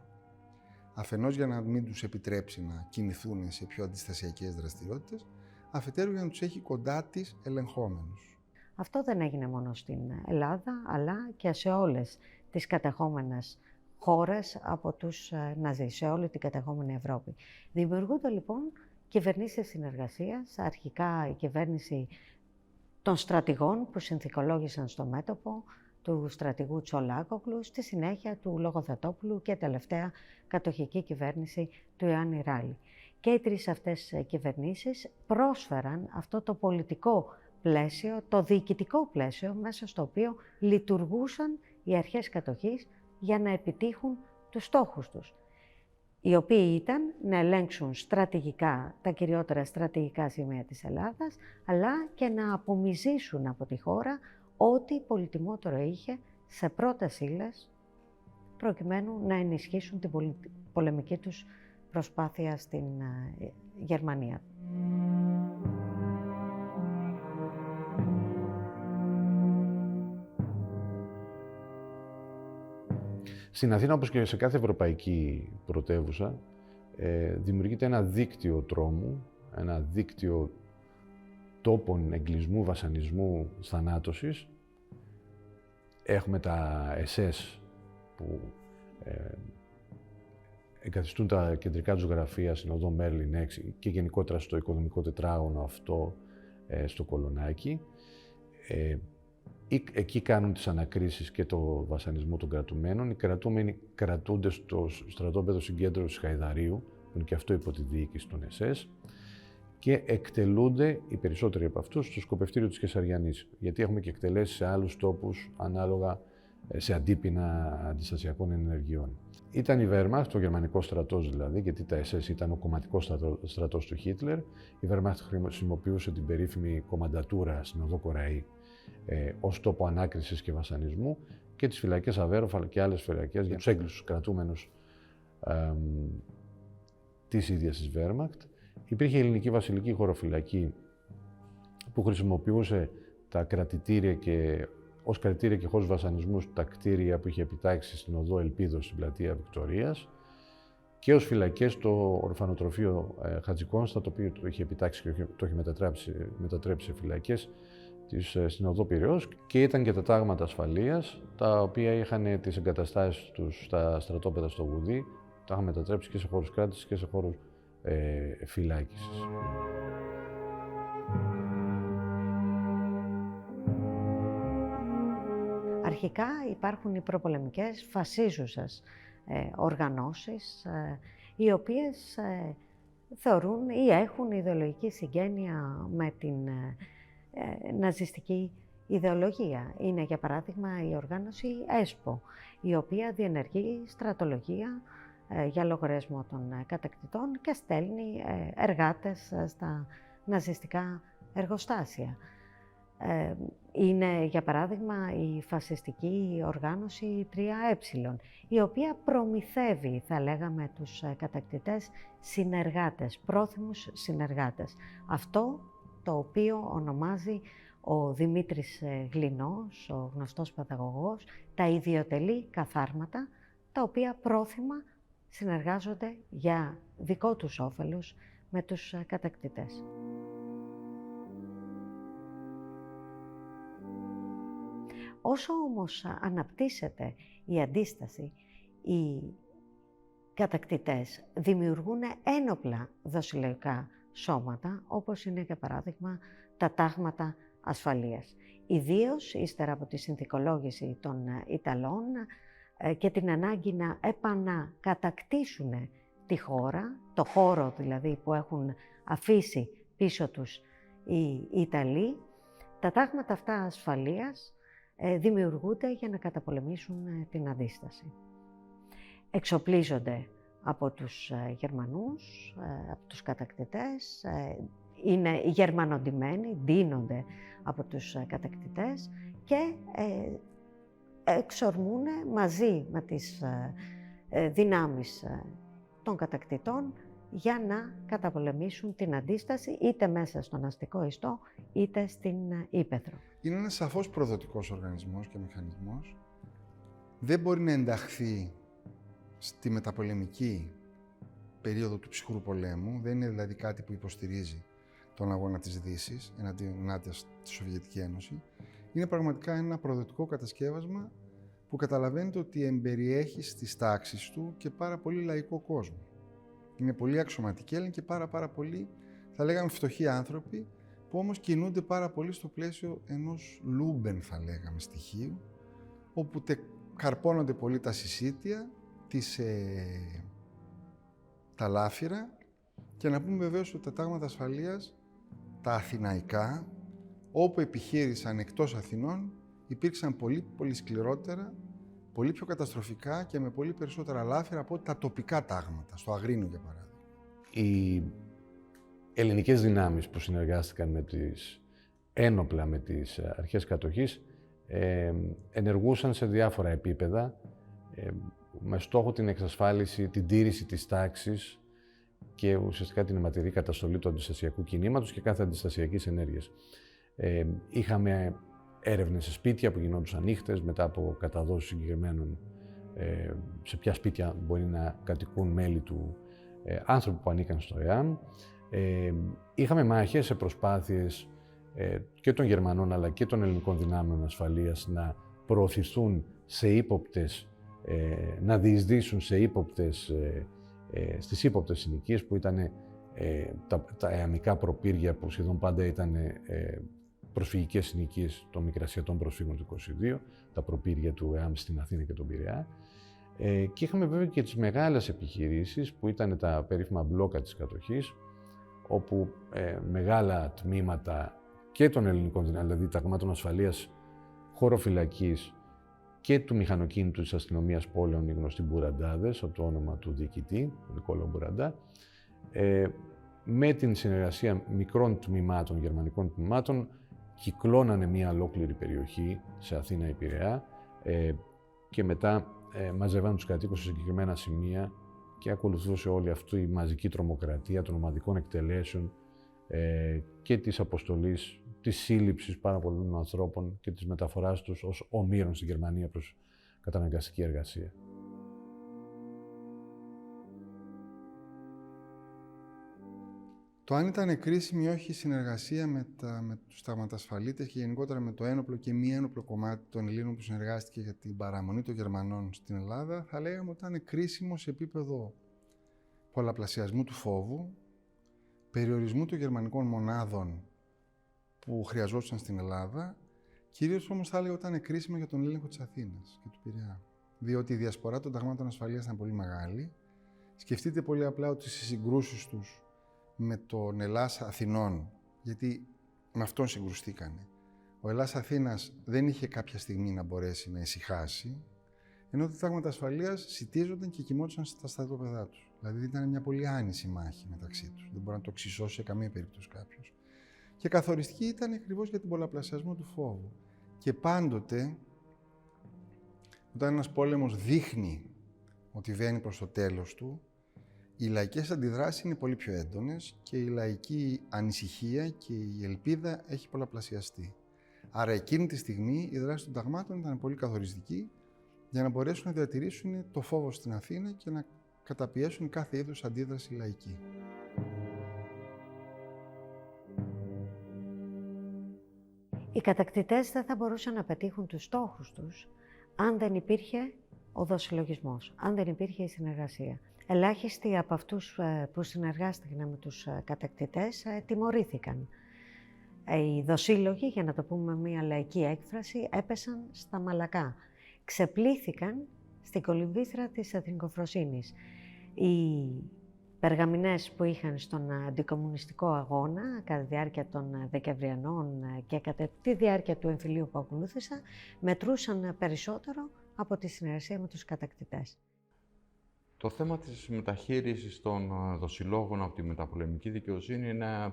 Speaker 4: Αφενός για να μην τους επιτρέψει να κινηθούν σε πιο αντιστασιακές δραστηριότητες, αφετέρου για να τους έχει κοντά της ελεγχόμενους.
Speaker 2: Αυτό δεν έγινε μόνο στην Ελλάδα, αλλά και σε όλες τις κατεχόμενες χώρες από τους Ναζί, σε όλη την κατεχόμενη Ευρώπη. Δημιουργούνται λοιπόν κυβερνήσεις συνεργασίας, αρχικά η κυβέρνηση των στρατηγών που συνθηκολόγησαν στο μέτωπο, του στρατηγού Τσολάκογλου, στη συνέχεια του Λογοθετόπουλου και τελευταία κατοχική κυβέρνηση του Ιωάννη Ράλη. Και οι τρεις αυτές κυβερνήσεις πρόσφεραν αυτό το πολιτικό πλαίσιο, το διοικητικό πλαίσιο, μέσα στο οποίο λειτουργούσαν οι αρχές κατοχής για να επιτύχουν τους στόχους τους, οι οποίοι ήταν να ελέγξουν στρατηγικά τα κυριότερα στρατηγικά σημεία της Ελλάδας, αλλά και να απομυζήσουν από τη χώρα ό,τι πολυτιμότερο είχε σε πρώτες ύλες, προκειμένου να ενισχύσουν την πολεμική τους προσπάθεια στην Γερμανία.
Speaker 1: Στην Αθήνα, όπως και σε κάθε ευρωπαϊκή πρωτεύουσα, δημιουργείται ένα δίκτυο τρόμου, ένα δίκτυο τόπων εγκλισμού, βασανισμού, θανάτωσης. Έχουμε τα SS που εγκαθιστούν τα κεντρικά τους γραφεία στην οδό Μέρλιν 6 και γενικότερα στο οικονομικό τετράγωνο αυτό στο Κολονάκι. Εκεί κάνουν τις ανακρίσεις και το βασανισμό των κρατουμένων. Οι κρατούμενοι κρατούνται στο στρατόπεδο συγκέντρωσης Χαϊδαρίου, που είναι και αυτό υπό τη διοίκηση των SS, και εκτελούνται οι περισσότεροι από αυτούς στο σκοπευτήριο της Κεσαριανής, γιατί έχουμε και εκτελέσεις σε άλλους τόπους ανάλογα σε αντίπεινα αντιστασιακών ενεργειών. Ήταν η Wehrmacht, ο γερμανικός στρατός δηλαδή, γιατί τα SS ήταν ο κομματικός στρατός του Χίτλερ. Η Wehrmacht χρησιμοποιούσε την περίφημη κομμαντατούρα στην οδό Κοραή ως τόπο ανάκρισης και βασανισμού και τις φυλακές Αβέροφ αλλά και άλλες φυλακές για τους έγκλειστους κρατούμενους της ίδιας της Wehrmacht. Υπήρχε η ελληνική βασιλική χωροφυλακή που χρησιμοποιούσε τα κρατητήρια και ως κρατητήρια και χώρους βασανισμούς τα κτίρια που είχε επιτάξει στην οδό Ελπίδος στην πλατεία Βικτωρίας και ως φυλακές το ορφανοτροφείο Χατζικόνστα, το οποίο το είχε επιτάξει και το είχε μετατρέψει σε φυλακές στην οδό Πειραιώς, και ήταν και τα τάγματα ασφαλείας, τα οποία είχαν τις εγκαταστάσεις τους στα στρατόπεδα στο Γουδί, τα είχαν μετατρέψει και σε χώρους κράτησης και σε χώρους φυλάκισης.
Speaker 2: Αρχικά υπάρχουν οι προπολεμικές φασίζουσες οργανώσεις, οι οποίες θεωρούν ή έχουν ιδεολογική συγγένεια με την ναζιστική ιδεολογία. Είναι, για παράδειγμα, η οργάνωση ΕΣΠΟ, η οποία διενεργεί στρατολογία για λογαριασμό των κατακτητών και στέλνει εργάτες στα ναζιστικά εργοστάσια. Είναι, για παράδειγμα, η φασιστική οργάνωση 3Ε, η οποία προμηθεύει, θα λέγαμε, τους κατακτητές συνεργάτες, πρόθυμους συνεργάτες. Αυτό το οποίο ονομάζει ο Δημήτρης Γλινός, ο γνωστός παιδαγωγός, τα ιδιωτελή καθάρματα, τα οποία πρόθυμα συνεργάζονται για δικό τους όφελος με τους κατακτητές. Όσο όμως αναπτύσσεται η αντίσταση, οι κατακτητές δημιουργούν ένοπλα δοσηλευτικά σώματα, όπως είναι, για παράδειγμα, τα τάγματα ασφαλείας. Ιδίως ύστερα από τη συνθηκολόγηση των Ιταλών και την ανάγκη να επανακατακτήσουν τη χώρα, το χώρο δηλαδή που έχουν αφήσει πίσω τους οι Ιταλοί, τα τάγματα αυτά ασφαλείας δημιουργούνται για να καταπολεμήσουν την αντίσταση. Εξοπλίζονται από τους Γερμανούς, από τους κατακτητές, είναι γερμανοντημένοι, ντύνονται από τους κατακτητές και εξορμούν μαζί με τις δυνάμεις των κατακτητών για να καταπολεμήσουν την αντίσταση είτε μέσα στον αστικό ιστό είτε στην ύπαιθρο.
Speaker 4: Είναι ένας σαφώς προδοτικός οργανισμός και μηχανισμός. Δεν μπορεί να ενταχθεί στη μεταπολεμική περίοδο του ψυχρού πολέμου. Δεν είναι δηλαδή κάτι που υποστηρίζει τον αγώνα της Δύσης ενάντια στη Σοβιετική Ένωση. Είναι πραγματικά ένα προδοτικό κατασκεύασμα που καταλαβαίνετε ότι εμπεριέχει στις τάξεις του και πάρα πολύ λαϊκό κόσμο. Είναι πολύ αξιωματικοί Έλληνες και πάρα πολύ, θα λέγαμε, φτωχοί άνθρωποι, που όμως κινούνται πάρα πολύ στο πλαίσιο ενός Λούμπεν, θα λέγαμε, στοιχείου, όπου καρπώνονται πολύ τα συσίτια, τα λάφυρα, και να πούμε βεβαίως ότι τα τάγματα ασφαλείας, τα αθηναϊκά, όπου επιχείρησαν εκτός Αθηνών, υπήρξαν πολύ σκληρότερα, πολύ πιο καταστροφικά και με πολύ περισσότερα λάφυρα από τα τοπικά τάγματα, στο Αγρίνιο για παράδειγμα.
Speaker 1: Οι ελληνικές δυνάμεις που συνεργάστηκαν ένοπλα με τις αρχές κατοχής ενεργούσαν σε διάφορα επίπεδα με στόχο την εξασφάλιση, την τήρηση της τάξης και ουσιαστικά την αιματηρή καταστολή του αντιστασιακού κινήματος και κάθε αντιστασιακής ενέργειας. Είχαμε έρευνες σε σπίτια που γινόντουσαν νύχτες, μετά από καταδόσεις συγκεκριμένων σε ποια σπίτια μπορεί να κατοικούν μέλη του άνθρωποι που ανήκαν στο ΕΑΜ. Είχαμε μάχες σε προσπάθειες και των Γερμανών αλλά και των ελληνικών δυνάμεων ασφαλείας να προωθηθούν σε ύποπτες, να διεισδύσουν σε ύποπτες, στις ύποπτες συνοικίες που ήταν τα αιαμικά προπύργια που σχεδόν πάντα ήταν προσφυγικές συνοικίες των Μικρασιατών προσφύγων του 22, τα προπύργια του ΕΑΜ στην Αθήνα και τον Πειραιά. Και είχαμε βέβαια και τις μεγάλες επιχειρήσεις που ήταν τα περίφημα μπλόκα της κατοχής, όπου μεγάλα τμήματα και των ελληνικών δυνάμεων, δηλαδή ταγμάτων ασφαλείας, χωροφυλακής και του μηχανοκίνητου της αστυνομίας πόλεων, οι γνωστοί μπουραντάδες, από το όνομα του διοικητή, του Νικόλαου Μπουραντά, με την συνεργασία μικρών τμήματων, γερμανικών τμήματων, κυκλώνανε μια ολόκληρη περιοχή σε Αθήνα ή Πειραιά και μετά μαζεύαν τους κατοίκους σε συγκεκριμένα σημεία και ακολουθούσε όλη αυτή η μαζική τρομοκρατία των ομαδικών εκτελέσεων και της αποστολής, της σύλληψης πάρα πολλών ανθρώπων και της μεταφοράς τους ως ομήρων στη Γερμανία προς καταναγκαστική εργασία.
Speaker 4: Το αν ήταν κρίσιμη ή όχι η συνεργασία με τους ταγματασφαλίτες και γενικότερα με το ένοπλο και μη ένοπλο κομμάτι των Ελλήνων που συνεργάστηκε για την παραμονή των Γερμανών στην Ελλάδα, θα λέγαμε ότι ήταν κρίσιμο σε επίπεδο πολλαπλασιασμού του φόβου, περιορισμού των γερμανικών μονάδων που χρειαζόταν στην Ελλάδα, κυρίως όμως θα έλεγα ότι ήταν κρίσιμο για τον έλεγχο της Αθήνας και του Πειραιά. Διότι η διασπορά των ταγμάτων ασφαλείας ήταν πολύ μεγάλη. Σκεφτείτε πολύ απλά ότι στις συγκρούσεις τους με τον Ελλάς Αθηνών, γιατί με αυτόν συγκρουστήκανε. Ο Ελλάς Αθήνας δεν είχε κάποια στιγμή να μπορέσει να ησυχάσει, ενώ τα τάγματα ασφαλείας σιτίζονταν και κοιμόντουσαν στα στρατόπεδά τους. Δηλαδή ήταν μια πολύ άνηση μάχη μεταξύ τους. Δεν μπορεί να το εξισώσει σε καμία περίπτωση κάποιος. Και καθοριστική ήταν ακριβώς για τον πολλαπλασιασμό του φόβου. Και πάντοτε, όταν ένας πόλεμος δείχνει ότι βαίνει προς το τέλος του, οι λαϊκές αντιδράσεις είναι πολύ πιο έντονες και η λαϊκή ανησυχία και η ελπίδα έχει πολλαπλασιαστεί. Άρα εκείνη τη στιγμή η δράση των ταγμάτων ήταν πολύ καθοριστική για να μπορέσουν να διατηρήσουν το φόβο στην Αθήνα και να καταπιέσουν κάθε είδους αντίδραση λαϊκή.
Speaker 2: Οι κατακτητές δεν θα μπορούσαν να πετύχουν τους στόχους τους αν δεν υπήρχε ο δοσυλλογισμός, αν δεν υπήρχε η συνεργασία. Ελάχιστοι από αυτούς που συνεργάστηκαν με τους κατακτητές τιμωρήθηκαν. Οι δοσύλλογοι, για να το πούμε μια λαϊκή έκφραση, έπεσαν στα μαλακά. Ξεπλήθηκαν στην κολυμβήθρα της εθνικοφροσύνης. Οι περγαμηνές που είχαν στον αντικομμουνιστικό αγώνα κατά τη διάρκεια των Δεκεμβριανών και κατά τη διάρκεια του εμφυλίου που ακολούθησαν, μετρούσαν περισσότερο από τη συνεργασία με τους κατακτητές.
Speaker 3: Το θέμα της μεταχείρισης των δοσυλλόγων από τη μεταπολεμική δικαιοσύνη είναι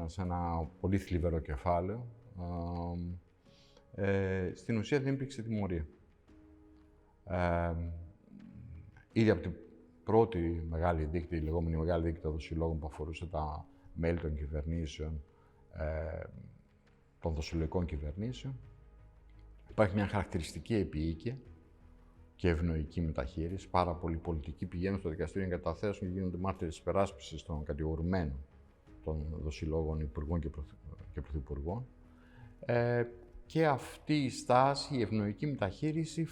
Speaker 3: σε ένα πολύ θλιβερό κεφάλαιο. Στην ουσία δεν υπήρξε τιμωρία. Ήδη από την πρώτη μεγάλη δίκτυα, η λεγόμενη μεγάλη δίκτυα δοσυλλόγων που αφορούσε τα μέλη των κυβερνήσεων, των δοσυλλογικών κυβερνήσεων, υπάρχει μια χαρακτηριστική επίοικια και ευνοϊκή μεταχείριση. Πάρα πολλοί πολιτικοί πηγαίνουν στο δικαστήριο να καταθέσουν και γίνονται μάρτυρες της υπεράσπισης των κατηγορουμένων των δοσυλλόγων υπουργών και πρωθυπουργών. Και αυτή η στάση, η ευνοϊκή μεταχείριση,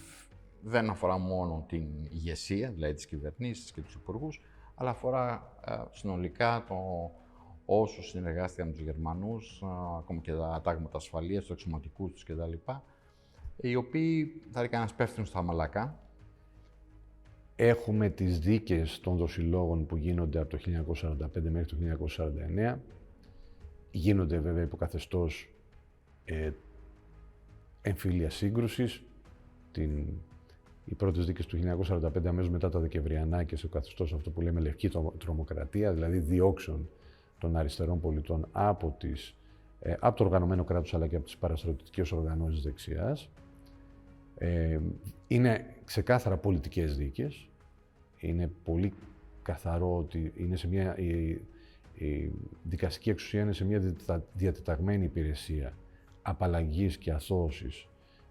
Speaker 3: δεν αφορά μόνο την ηγεσία, δηλαδή τις κυβερνήσεις και τους υπουργούς, αλλά αφορά συνολικά όσους συνεργάστηκαν με τους Γερμανούς, ακόμα και τα τάγματα ασφαλείας, τους αξιωματικούς τους κτλ. Οι οποίοι θα έκαναν πέφτουν στα μαλακά.
Speaker 1: Έχουμε τις δίκες των δοσυλλόγων που γίνονται από το 1945 μέχρι το 1949. Γίνονται βέβαια υπό καθεστώς εμφύλιας σύγκρουσης. Οι πρώτες δίκες του 1945, αμέσως μετά τα Δεκεμβριανά και σε καθεστώς αυτό που λέμε λευκή τρομοκρατία, δηλαδή διώξεων των αριστερών πολιτών από το οργανωμένο κράτος αλλά και από τις παραστρατιωτικές οργανώσεις δεξιάς. Είναι ξεκάθαρα πολιτικές δίκες. Είναι πολύ καθαρό ότι είναι η δικαστική εξουσία είναι σε μια διατεταγμένη υπηρεσία απαλλαγής και αθώωσης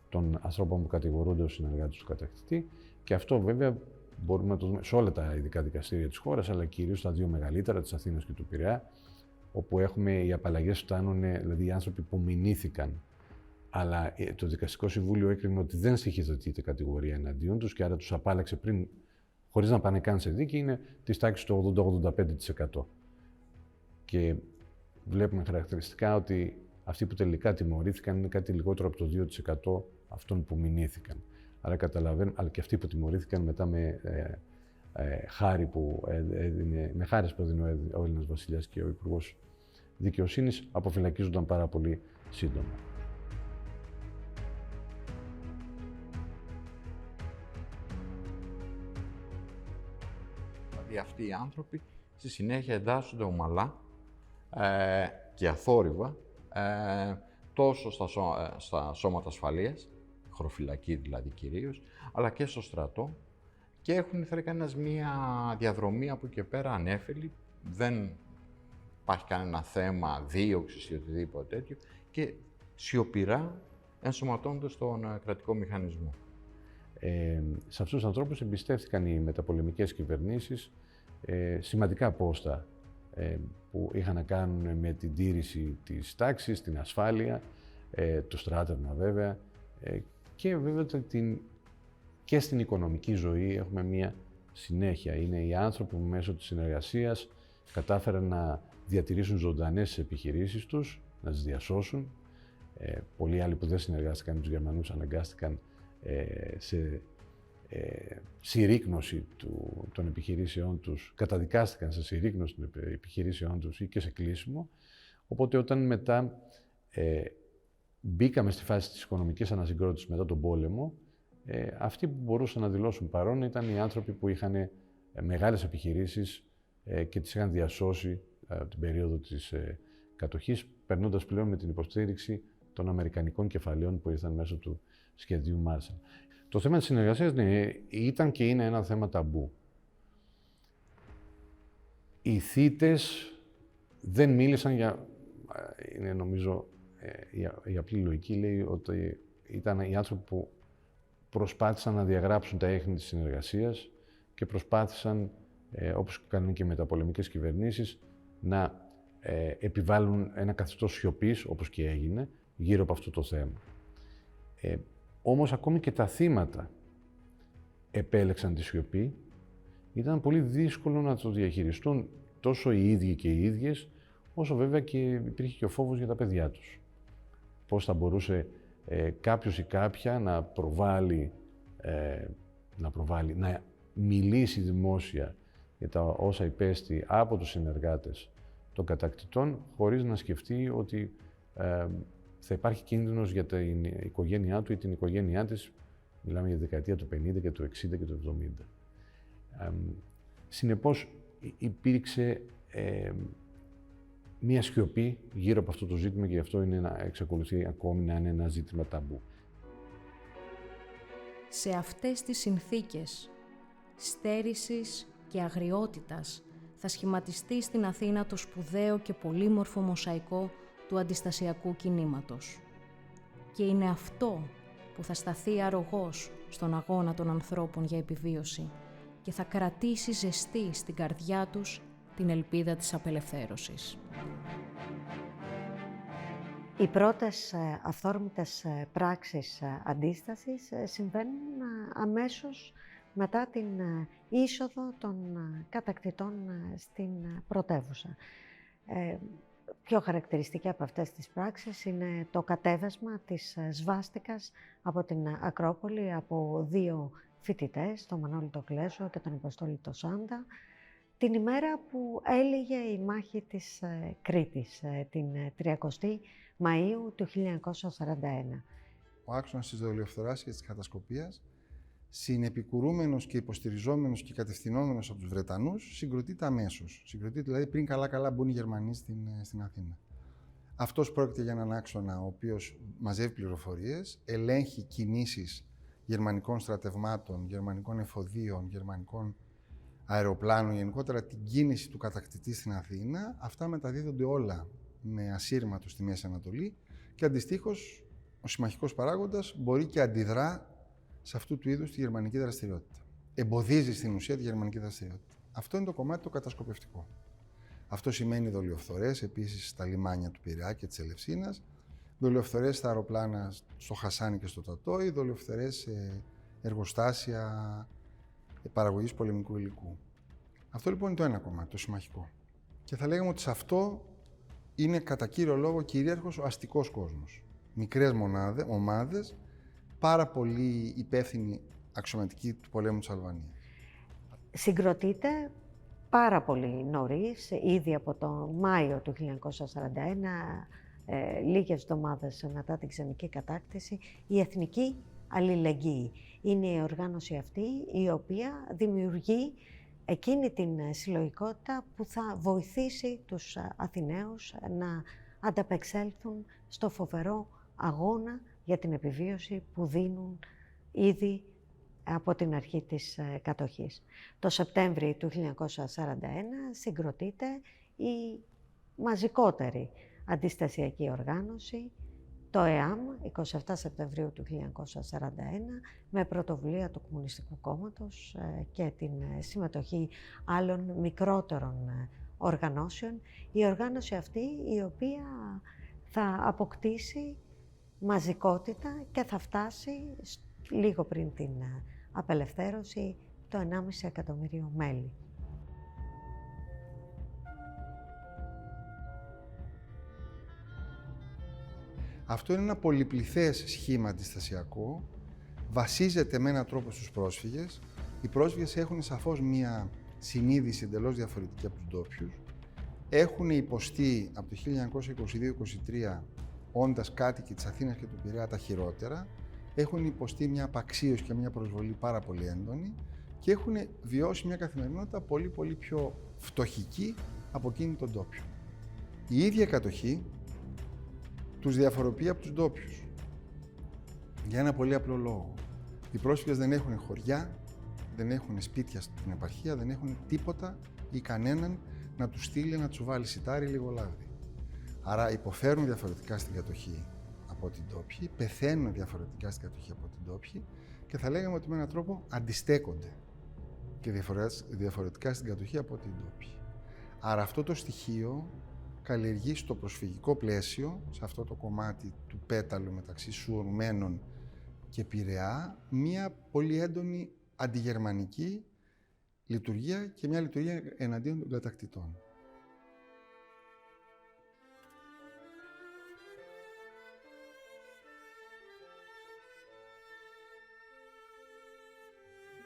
Speaker 1: των ανθρώπων που κατηγορούνται ως συνεργάτες του κατακτητή. Και αυτό βέβαια μπορούμε να το δούμε σε όλα τα ειδικά δικαστήρια της χώρας, αλλά κυρίως στα δύο μεγαλύτερα, της Αθήνας και του Πειραιά, όπου οι απαλλαγές φτάνουν, δηλαδή οι άνθρωποι που μηνύθηκαν, αλλά το Δικαστικό Συμβούλιο έκρινε ότι δεν στοιχειοθετείται κατηγορία εναντίον τους και άρα τους απάλλαξε πριν, χωρίς να πάνε καν σε δίκη, είναι της τάξης του 80-85%. Και βλέπουμε χαρακτηριστικά ότι αυτοί που τελικά τιμωρήθηκαν είναι κάτι λιγότερο από το 2% αυτών που μηνύθηκαν. Άρα καταλαβαίνουμε, αλλά και αυτοί που τιμωρήθηκαν μετά με χάρες που έδινε ο Έλληνας βασιλιάς και ο Υπουργός Δικαιοσύνης, αποφυλακίζονταν πάρα πολύ σύντομα.
Speaker 3: Δηλαδή αυτοί οι άνθρωποι στη συνέχεια εντάσσονται ομαλά και αθόρυβα τόσο στα σώματα ασφαλείας, χωροφυλακή δηλαδή κυρίως, αλλά και στο στρατό και έχουν, θα κανένας, μία διαδρομή από εκεί και πέρα ανέφελη. Δεν υπάρχει κανένα θέμα δίωξης ή οτιδήποτε τέτοιο και σιωπηρά ενσωματώνονται στον κρατικό μηχανισμό.
Speaker 1: Σε αυτούς τους ανθρώπους εμπιστεύτηκαν οι μεταπολεμικές κυβερνήσεις σημαντικά πόστα που είχαν να κάνουν με την τήρηση της τάξης, την ασφάλεια, το στράτευμα βέβαια και βέβαια και στην οικονομική ζωή έχουμε μία συνέχεια. Είναι οι άνθρωποι που μέσω της συνεργασίας κατάφεραν να διατηρήσουν ζωντανές τις επιχειρήσεις τους, να τις διασώσουν. Πολλοί άλλοι που δεν συνεργάστηκαν με τους Γερμανούς αναγκάστηκαν σε συρρίκνωση των επιχειρήσεών τους, καταδικάστηκαν σε συρρίκνωση των επιχειρήσεών τους ή και σε κλείσιμο. Οπότε όταν μετά μπήκαμε στη φάση της οικονομικής ανασυγκρότησης μετά τον πόλεμο, αυτοί που μπορούσαν να δηλώσουν παρόν ήταν οι άνθρωποι που είχαν μεγάλες επιχειρήσεις και τις είχαν διασώσει από την περίοδο της κατοχής, περνώντας πλέον με την υποστήριξη των αμερικανικών κεφαλαίων που ήρθαν μέσω του σχεδίου Marshall. Το θέμα της συνεργασίας, ναι, ήταν και είναι ένα θέμα ταμπού. Οι θύτες δεν μίλησαν για... Είναι, νομίζω, η απλή λογική λέει ότι ήταν οι άνθρωποι που προσπάθησαν να διαγράψουν τα έχνη της συνεργασίας και προσπάθησαν, όπως κάνουν και οι μεταπολεμικές κυβερνήσεις, να επιβάλλουν ένα καθεστώς σιωπής, όπως και έγινε, γύρω από αυτό το θέμα. Όμως ακόμη και τα θύματα επέλεξαν τη σιωπή. Ήταν πολύ δύσκολο να το διαχειριστούν τόσο οι ίδιοι και οι ίδιες, όσο βέβαια και υπήρχε και ο φόβος για τα παιδιά τους. Πώς θα μπορούσε κάποιος ή κάποια να μιλήσει δημόσια για τα όσα υπέστη από τους συνεργάτες των κατακτητών, χωρίς να σκεφτεί ότι θα υπάρχει κίνδυνος για την οικογένειά του ή την οικογένειά της, μιλάμε για τη δεκαετία του 50 και του 60 και του 70. Συνεπώς, υπήρξε μία σιωπή γύρω από αυτό το ζήτημα και γι' αυτό εξακολουθεί ακόμη να είναι ένα ζήτημα ταμπού.
Speaker 5: Σε αυτές τις συνθήκες στέρησης και αγριότητας θα σχηματιστεί στην Αθήνα το σπουδαίο και πολύμορφο μοσαϊκό του αντιστασιακού κινήματος. Και είναι αυτό που θα σταθεί αρρωγός στον αγώνα των ανθρώπων για επιβίωση και θα κρατήσει ζεστή στην καρδιά τους την ελπίδα της απελευθέρωσης.
Speaker 2: Οι πρώτες αυθόρμητες πράξεις αντίστασης συμβαίνουν αμέσως μετά την είσοδο των κατακτητών στην πρωτεύουσα. Πιο χαρακτηριστική από αυτές τις πράξεις είναι το κατέβασμα της σβάστικας από την Ακρόπολη από 2 φοιτητές, τον Μανώλη το Κλέσο και τον Αποστόλη το Σάντα, την ημέρα που έλυγε η μάχη της Κρήτης, την 30η Μαΐου του 1941.
Speaker 4: Ο άξονας της δολιοφθοράς και της κατασκοπίας, συνεπικουρούμενος και υποστηριζόμενος και κατευθυνόμενος από τους Βρετανούς, συγκροτείται αμέσως. Συγκροτείται δηλαδή πριν καλά-καλά μπουν οι Γερμανοί στην Αθήνα. Αυτός πρόκειται για έναν άξονα ο οποίος μαζεύει πληροφορίες, ελέγχει κινήσεις γερμανικών στρατευμάτων, γερμανικών εφοδίων, γερμανικών αεροπλάνων, γενικότερα την κίνηση του κατακτητή στην Αθήνα. Αυτά μεταδίδονται όλα με ασύρματο στη Μέση Ανατολή και αντιστοίχως ο συμμαχικός παράγοντας μπορεί και αντιδρά σε αυτού του είδους τη γερμανική δραστηριότητα. Εμποδίζει στην ουσία τη γερμανική δραστηριότητα. Αυτό είναι το κομμάτι το κατασκοπευτικό. Αυτό σημαίνει δολιοφθορές επίσης στα λιμάνια του Πειραιά και της Ελευσίνας, δολιοφθορές στα αεροπλάνα στο Χασάνι και στο Τατόι, δολιοφθορές σε εργοστάσια παραγωγής πολεμικού υλικού. Αυτό λοιπόν είναι το ένα κομμάτι, το συμμαχικό. Και θα λέγαμε ότι σε αυτό είναι κατά κύριο λόγο κυρίαρχος ο αστικός κόσμος. Μικρές ομάδες, πάρα πολύ υπεύθυνοι αξιωματικοί του πολέμου της Αλβανίας.
Speaker 2: Συγκροτείται πάρα πολύ νωρίς, ήδη από το Μάιο του 1941, λίγες εβδομάδες μετά την ξενική κατάκτηση, η Εθνική Αλληλεγγύη. Είναι η οργάνωση αυτή η οποία δημιουργεί εκείνη την συλλογικότητα που θα βοηθήσει τους Αθηναίους να ανταπεξέλθουν στο φοβερό αγώνα για την επιβίωση που δίνουν ήδη από την αρχή της κατοχής. Το Σεπτέμβριο του 1941 συγκροτείται η μαζικότερη αντιστασιακή οργάνωση, το ΕΑΜ, 27 Σεπτεμβρίου του 1941, με πρωτοβουλία του Κομμουνιστικού Κόμματος και την συμμετοχή άλλων μικρότερων οργανώσεων. Η οργάνωση αυτή η οποία θα αποκτήσει μαζικότητα και θα φτάσει λίγο πριν την απελευθέρωση το 1,5 εκατομμύριο μέλη.
Speaker 4: Αυτό είναι ένα πολυπληθές σχήμα αντιστασιακό, βασίζεται με έναν τρόπο στους πρόσφυγες. Οι πρόσφυγες έχουν σαφώς μία συνείδηση εντελώς διαφορετική από τους ντόπιους. Έχουν υποστεί από το 1922-23, όντας κάτοικοι της Αθήνας και του Πειραιά, τα χειρότερα. Έχουν υποστεί μια απαξίωση και μια προσβολή πάρα πολύ έντονη και έχουν βιώσει μια καθημερινότητα πολύ πιο φτωχική από εκείνη των ντόπιων. Η ίδια κατοχή τους διαφοροποιεί από τους ντόπιους. Για ένα πολύ απλό λόγο. Οι πρόσφυγες δεν έχουν χωριά, δεν έχουν σπίτια στην επαρχία, δεν έχουν τίποτα ή κανέναν να τους στείλει να τους βάλει σιτάρι λίγο λάδι. Άρα υποφέρουν διαφορετικά στην κατοχή από την ντόπιοι, πεθαίνουν διαφορετικά στην κατοχή από την ντόπιοι και θα λέγαμε ότι με έναν τρόπο αντιστέκονται και διαφορετικά στην κατοχή από την ντόπιοι. Άρα αυτό το στοιχείο καλλιεργεί στο προσφυγικό πλαίσιο, σε αυτό το κομμάτι του πέταλου μεταξύ Σουρμένων και Πειραιά, μία πολύ έντονη αντιγερμανική λειτουργία και μια λειτουργία εναντίον των κατακτητών.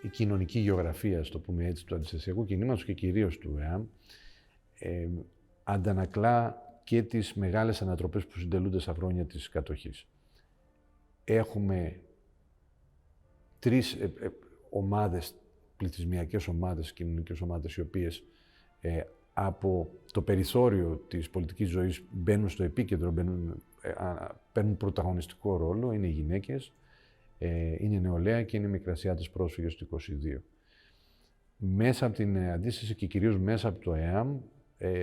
Speaker 1: Η κοινωνική γεωγραφία, στο πούμε έτσι, του αντιστασιακού κινήματος και κυρίως του ΕΑΜ, αντανακλά και τις μεγάλες ανατροπές που συντελούνται στα χρόνια της κατοχής. Έχουμε τρεις ομάδες, πληθυσμιακές ομάδες, κοινωνικές ομάδες, οι οποίες από το περιθώριο της πολιτικής ζωής μπαίνουν στο επίκεντρο, παίρνουν πρωταγωνιστικό ρόλο, είναι οι γυναίκες, είναι η νεολαία και είναι οι μικρασιάτες πρόσφυγες του 22. Μέσα από την αντίσταση και κυρίως μέσα από το ΕΑΜ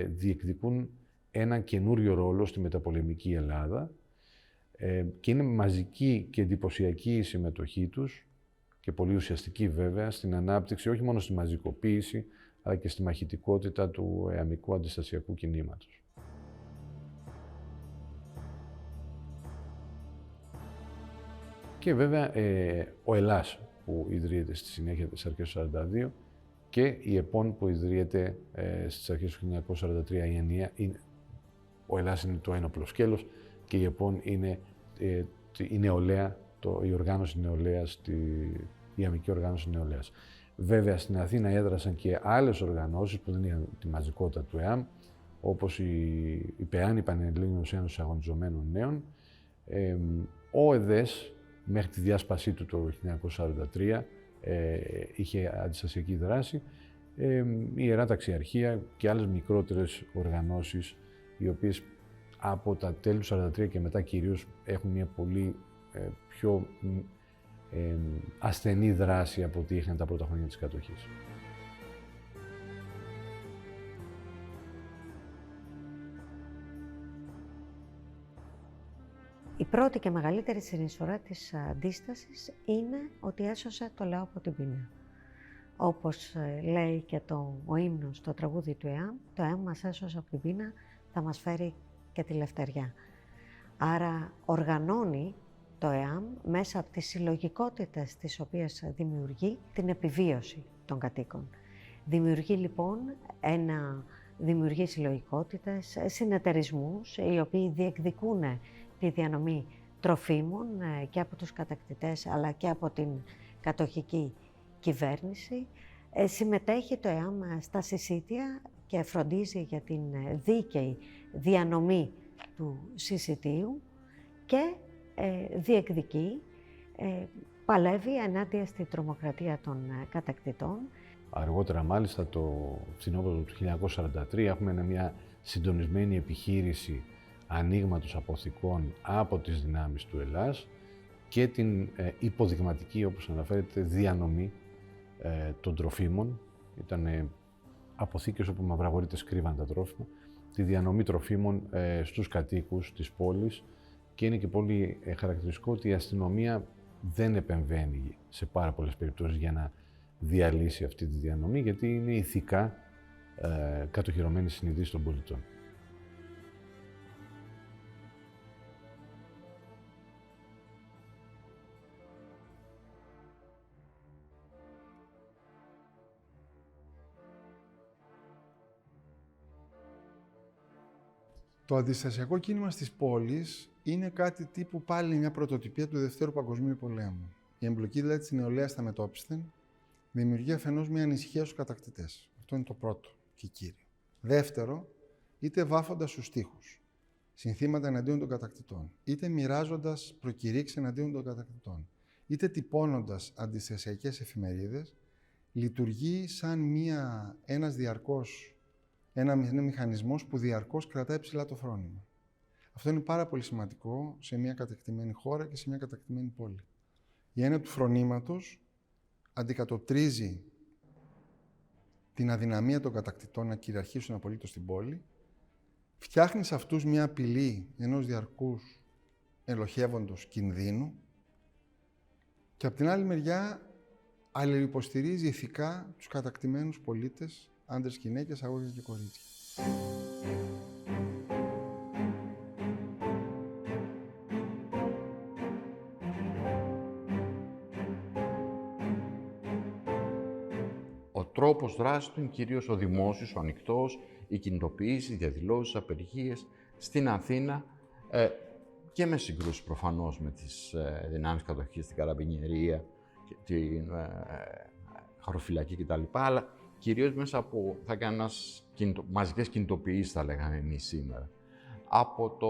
Speaker 1: διεκδικούν έναν καινούριο ρόλο στη μεταπολεμική Ελλάδα και είναι μαζική και εντυπωσιακή η συμμετοχή τους και πολύ ουσιαστική βέβαια στην ανάπτυξη, όχι μόνο στη μαζικοποίηση, αλλά και στη μαχητικότητα του ΕΑΜικού αντιστασιακού κινήματος. Και βέβαια ο ΕΛΑΣ που ιδρύεται στη συνέχεια της αρχές του 1942 και η ΕΠΟΝ που ιδρύεται στις αρχές του 1943. Ο ΕΛΑΣ είναι το ένοπλο σκέλος και η ΕΠΟΝ είναι η νεολαία, η οργάνωση νεολαίας, η αμική οργάνωση νεολαίας. Βέβαια στην Αθήνα έδρασαν και άλλες οργανώσεις που δεν είχαν τη μαζικότητα του ΕΑΜ, όπως η ΠΕΑΝ, η Πανελλήνιος Ένωση Αγωνιζομένων Νέων, ο ΕΔΕΣ, μέχρι τη διάσπασή του το 1943, είχε αντιστασιακή δράση, η Ιερά Ταξιαρχία και άλλες μικρότερες οργανώσεις, οι οποίες από τα τέλη του 1943 και μετά κυρίως έχουν μια πολύ πιο ασθενή δράση από ό,τι είχαν τα πρώτα χρόνια της κατοχής.
Speaker 2: Η πρώτη και μεγαλύτερη συνεισφορά της αντίστασης είναι ότι έσωσε το λαό από την πείνα. Όπως λέει και ο ύμνος, το τραγούδι του ΕΑΜ, το ΕΑΜ μας έσωσε από την πείνα, θα μας φέρει και τη λευτεριά. Άρα οργανώνει το ΕΑΜ μέσα από τις συλλογικότητες τις οποίες δημιουργεί την επιβίωση των κατοίκων. Δημιουργεί λοιπόν δημιουργεί συλλογικότητες, συνεταιρισμούς, οι οποίοι διεκδικούν τη διανομή τροφίμων και από τους κατακτητές αλλά και από την κατοχική κυβέρνηση. Συμμετέχει το ΕΑΜ στα συσίτια και φροντίζει για την δίκαιη διανομή του συσιτίου και διεκδικεί, παλεύει ενάντια στη τρομοκρατία των κατακτητών.
Speaker 1: Αργότερα μάλιστα το φθινόπωρο του 1943 έχουμε μια συντονισμένη επιχείρηση ανοίγματος αποθηκών από τις δυνάμεις του ΕΛΑΣ και την υποδειγματική, όπως αναφέρεται, διανομή των τροφίμων. Ήταν αποθήκες όπου μαυραγορείτες κρύβαν τα τρόφιμα, τη διανομή τροφίμων στους κατοίκους της πόλης, και είναι και πολύ χαρακτηριστικό ότι η αστυνομία δεν επεμβαίνει σε πάρα πολλές περιπτώσεις για να διαλύσει αυτή τη διανομή, γιατί είναι ηθικά κατοχυρωμένη συνειδήσεις των πολιτών.
Speaker 4: Το αντιστασιακό κίνημα στις πόλεις είναι κάτι τύπου πάλι μια πρωτοτυπία του Δευτέρου Παγκοσμίου Πολέμου. Η εμπλοκή δηλαδή της νεολαίας στα μετώπισθεν δημιουργεί αφενός μια ανησυχία στους κατακτητές. Αυτό είναι το πρώτο και κύριο. Δεύτερο, είτε βάφοντας στους τοίχους συνθήματα εναντίον των κατακτητών, είτε μοιράζοντας προκηρύξεις εναντίον των κατακτητών, είτε τυπώνοντας αντιστασιακές εφημερίδες, λειτουργεί σαν ένα μηχανισμός που διαρκώς κρατάει ψηλά το φρόνημα. Αυτό είναι πάρα πολύ σημαντικό σε μια κατεκτημένη χώρα και σε μια κατεκτημένη πόλη. Η έννοια του φρονήματος αντικατοπτρίζει την αδυναμία των κατακτητών να κυριαρχήσουν απολύτως στην πόλη, φτιάχνει σε αυτούς μια απειλή ενός διαρκούς ελοχεύοντος κινδύνου και από την άλλη μεριά αλληλοϊποστηρίζει ηθικά τους κατακτημένους πολίτες, άντρες, γυναίκες, αγόρια και κορίτσια.
Speaker 3: Ο τρόπος δράσης του είναι κυρίως ο δημόσιος, ο ανοιχτός, οι κινητοποιήσεις, οι διαδηλώσεις, οι απεργίες στην Αθήνα και με συγκρούσεις προφανώς με τις δυνάμεις κατοχής, την Καραμπινιερία, την Χαροφυλακή κτλ. Αλλά κυρίως μέσα από, θα έκανα μαζικές κινητοποιήσεις, θα λέγαμε εμείς σήμερα. Από το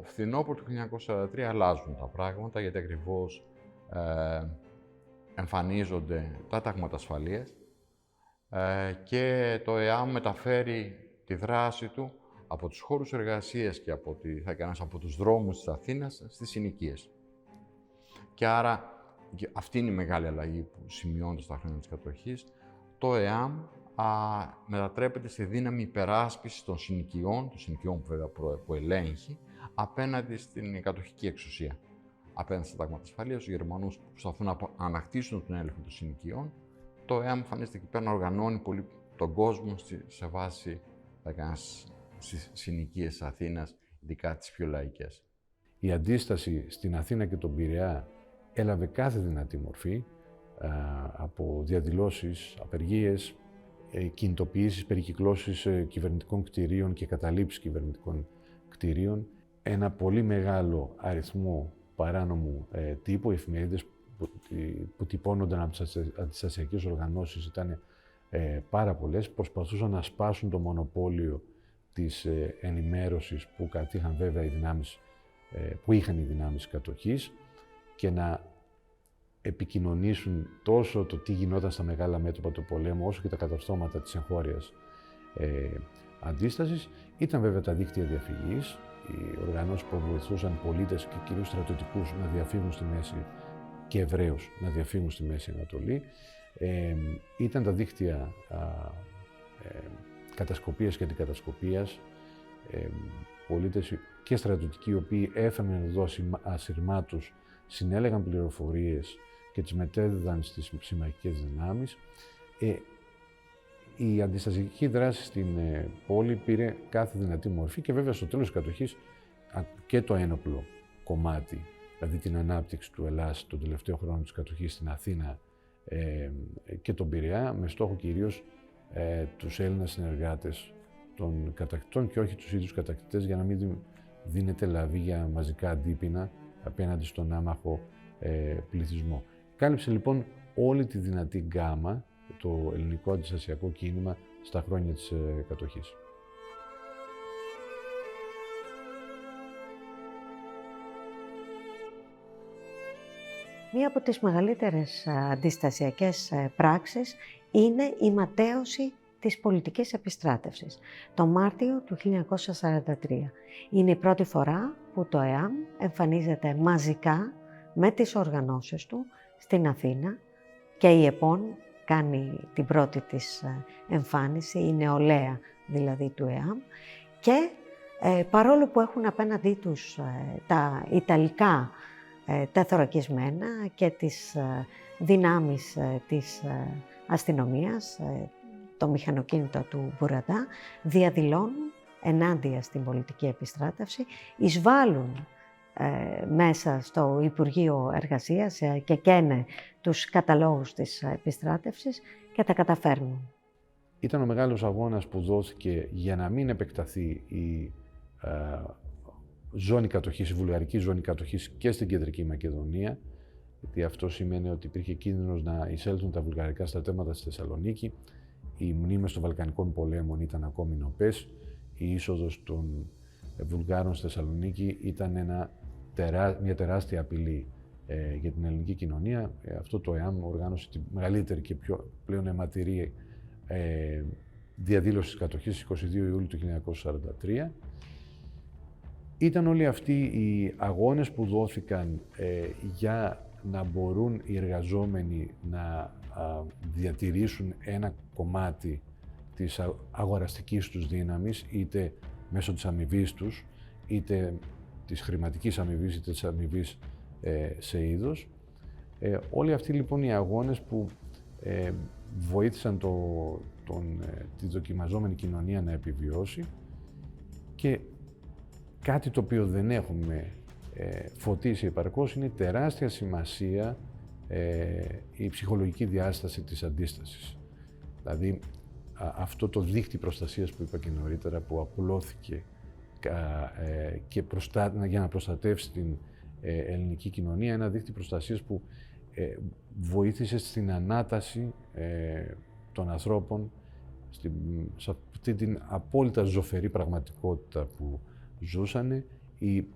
Speaker 3: φθινόπωρο του 1943 αλλάζουν τα πράγματα, γιατί ακριβώς εμφανίζονται τα τάγματα ασφαλείας και το ΕΑΜ μεταφέρει τη δράση του από τους χώρους εργασίας και από τους δρόμους της Αθήνας στις συνοικίες. Και άρα, αυτή είναι η μεγάλη αλλαγή που σημειώνεται στα χρόνια της κατοχής. Το ΕΑΜ μετατρέπεται σε δύναμη υπεράσπισης των συνοικιών που βέβαια που ελέγχει, απέναντι στην κατοχική εξουσία. Απέναντι στα τάγματα ασφαλείας, τους Γερμανούς που προσπαθούν να ανακτήσουν τον έλεγχο των συνοικιών, το ΕΑΜ εμφανίζεται εκεί πέρα να οργανώνει πολύ τον κόσμο σε βάση στις συνοικίες της Αθήνας, ειδικά τις πιο λαϊκές.
Speaker 1: Η αντίσταση στην Αθήνα και τον Πειραιά έλαβε κάθε δυνατή μορφή, από διαδηλώσεις, απεργίες, κινητοποιήσεις, περικυκλώσεις κυβερνητικών κτηρίων και καταλήψεις κυβερνητικών κτηρίων. Ένα πολύ μεγάλο αριθμό παράνομου τύπου, εφημερίδες που τυπώνονταν από τις αντιστασιακές οργανώσεις ήταν πάρα πολλές, προσπαθούσαν να σπάσουν το μονοπόλιο της ενημέρωσης που κατήχαν βέβαια που είχαν οι δυνάμεις κατοχής και να επικοινωνήσουν τόσο το τι γινόταν στα μεγάλα μέτωπα του πολέμου, όσο και τα κατορθώματα της εγχώριας αντίστασης. Ήταν βέβαια τα δίκτυα διαφυγής, οι οργανώσεις που βοηθούσαν πολίτες και κυρίως στρατιωτικούς να διαφύγουν στη Μέση και Εβραίους να διαφύγουν στη Μέση Ανατολή. Ήταν τα δίκτυα κατασκοπίας και αντικατασκοπίας, πολίτες και στρατιωτικοί οι οποίοι έφερναν εδώ ασυρμάτους, συνέλεγαν πληροφορίες και τις μετέδιδαν στις συμμαχικές δυνάμεις. Η αντιστασιακή δράση στην πόλη πήρε κάθε δυνατή μορφή και βέβαια στο τέλος της κατοχής και το ένοπλο κομμάτι, δηλαδή την ανάπτυξη του Ελλάς τον τελευταίο χρόνο της κατοχής στην Αθήνα και τον Πειραιά, με στόχο κυρίως τους Έλληνας συνεργάτες των κατακτητών και όχι τους ίδιους κατακτητές, για να μην δίνεται λαβή για μαζικά αντίπεινα απέναντι στον άμαχο πληθυσμό. Κάλυψε λοιπόν όλη τη δυνατή γκάμα το ελληνικό αντιστασιακό κίνημα στα χρόνια της κατοχής.
Speaker 2: Μία από τις μεγαλύτερες αντιστασιακές πράξεις είναι η ματαίωση της πολιτικής επιστράτευσης, το Μάρτιο του 1943. Είναι η πρώτη φορά που το ΕΑΜ εμφανίζεται μαζικά με τις οργανώσεις του στην Αθήνα και η ΕΠΟΝ κάνει την πρώτη της εμφάνιση, η νεολαία δηλαδή του ΕΑΜ, και παρόλο που έχουν απέναντί τους τα ιταλικά τεθωρακισμένα και τις δυνάμεις της αστυνομίας, το μηχανοκίνητο του Μπουραντά, διαδηλώνουν ενάντια στην πολιτική επιστράτευση, εισβάλλουν μέσα στο Υπουργείο Εργασίας και καίνε τους καταλόγους της επιστράτευσης και τα καταφέρνουν.
Speaker 1: Ήταν ο μεγάλος αγώνας που δόθηκε για να μην επεκταθεί η ζώνη κατοχής, η βουλγαρική ζώνη κατοχής και στην Κεντρική Μακεδονία, γιατί αυτό σημαίνει ότι υπήρχε κίνδυνος να εισέλθουν τα βουλγαρικά στρατεύματα στη Θεσσαλονίκη. Οι μνήμες των Βαλκανικών πολέμων ήταν ακόμη νοπές. Η είσοδος των Βουλγάρων στη Θεσσαλονίκη ήταν μια τεράστια απειλή για την ελληνική κοινωνία. Αυτό το ΕΑΜ οργάνωσε τη μεγαλύτερη και πλέον αιματηρή διαδήλωση της κατοχής στις 22 Ιούλιου του 1943. Ήταν όλοι αυτοί οι αγώνες που δόθηκαν για να μπορούν οι εργαζόμενοι να διατηρήσουν ένα κομμάτι της αγοραστικής τους δύναμης, είτε μέσω της αμοιβής τους, είτε της χρηματικής αμοιβής, είτε της αμοιβής σε είδος. Όλοι αυτοί λοιπόν οι αγώνες που βοήθησαν τη δοκιμαζόμενη κοινωνία να επιβιώσει, και κάτι το οποίο δεν έχουμε φωτίσει επαρκώς είναι τεράστια σημασία η ψυχολογική διάσταση της αντίστασης. Δηλαδή αυτό το δίχτυ προστασίας που είπα και νωρίτερα, που απλώθηκε και για να προστατεύσει την ελληνική κοινωνία, ένα δίχτυ προστασίας που βοήθησε στην ανάταση των ανθρώπων σε αυτή την απόλυτα ζωφερή πραγματικότητα που ζούσανε. Η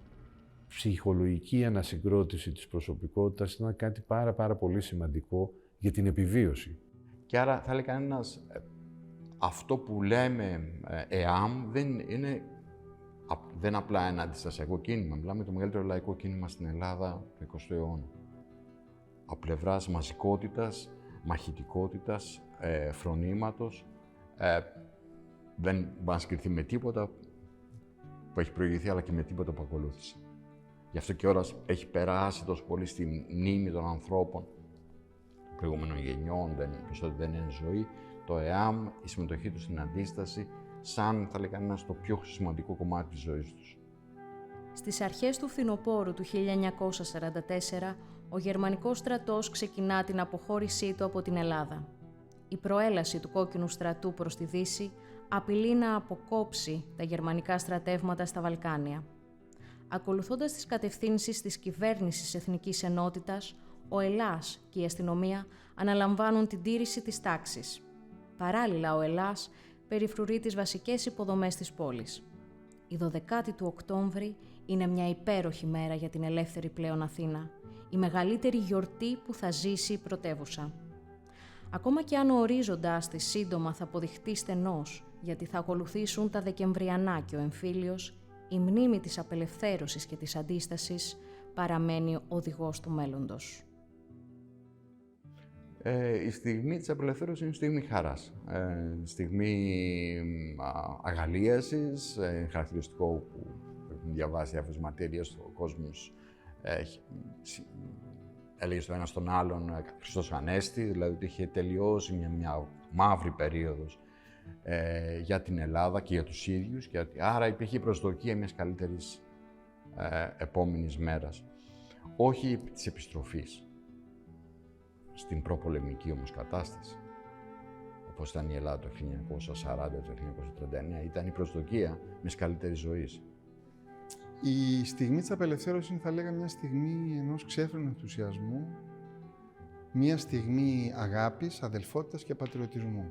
Speaker 1: ψυχολογική ανασυγκρότηση της προσωπικότητας ήταν κάτι πάρα πολύ σημαντικό για την επιβίωση.
Speaker 3: Και άρα θα λέει κανένας, αυτό που λέμε ΕΑΜ δεν απλά ένα αντιστασιακό κίνημα. Μιλάμε για το μεγαλύτερο λαϊκό κίνημα στην Ελλάδα του 20ου αιώνα. Από πλευράς μαζικότητας, μαχητικότητας, φρονήματος, δεν μπορεί να συγκριθεί με τίποτα που έχει προηγηθεί, αλλά και με τίποτα που ακολούθησε. Γι' αυτό και ώρας έχει περάσει τόσο πολύ στη μνήμη των ανθρώπων, των προηγούμενων γενιών, ότι δεν είναι ζωή, το ΕΑΜ, η συμμετοχή του στην αντίσταση, σαν, θα λέει κανένας, το πιο σημαντικό κομμάτι της ζωής τους.
Speaker 5: Στις αρχές του φθινοπόρου του 1944, ο γερμανικός στρατός ξεκινά την αποχώρησή του από την Ελλάδα. Η προέλαση του κόκκινου στρατού προς τη Δύση απειλεί να αποκόψει τα γερμανικά στρατεύματα στα Βαλκάνια. Ακολουθώντας τις κατευθύνσεις της κυβέρνησης Εθνικής Ενότητας, ο Ελλάς και η αστυνομία αναλαμβάνουν την τήρηση της τάξης. Παράλληλα, ο Ελλάς περιφρουρεί τις βασικές υποδομές της πόλης. Η 12η του Οκτώβρη είναι μια υπέροχη μέρα για την ελεύθερη πλέον Αθήνα, η μεγαλύτερη γιορτή που θα ζήσει η πρωτεύουσα. Ακόμα και αν ο ορίζοντας της σύντομα θα αποδειχτεί στενός, γιατί θα ακολουθήσουν τα Δεκεμβριανά και ο εμφύλιος, η μνήμη της απελευθέρωσης και της αντίστασης παραμένει οδηγός του μέλλοντος.
Speaker 3: Η στιγμή της απελευθέρωσης είναι στιγμή χαράς. Στιγμή αγαλίασης, χαρακτηριστικό που έχουν διαβάσει διάφορες ματέρειες, ο κόσμος έλεγε στο ένα στον άλλον Χριστός Ανέστη, δηλαδή ότι είχε τελειώσει μια μαύρη περίοδος για την Ελλάδα και για τους ίδιους, και άρα υπήρχε η προσδοκία μιας καλύτερης επόμενης μέρας. Όχι της επιστροφής στην προπολεμική όμως κατάσταση, όπως ήταν η Ελλάδα το 1940-1939, ήταν η προσδοκία μιας καλύτερης ζωής.
Speaker 4: Η στιγμή της απελευθέρωσης είναι, θα λέγαμε, μια στιγμή ενός ξέφρενου ενθουσιασμού, μια στιγμή αγάπης, αδελφότητας και πατριωτισμού.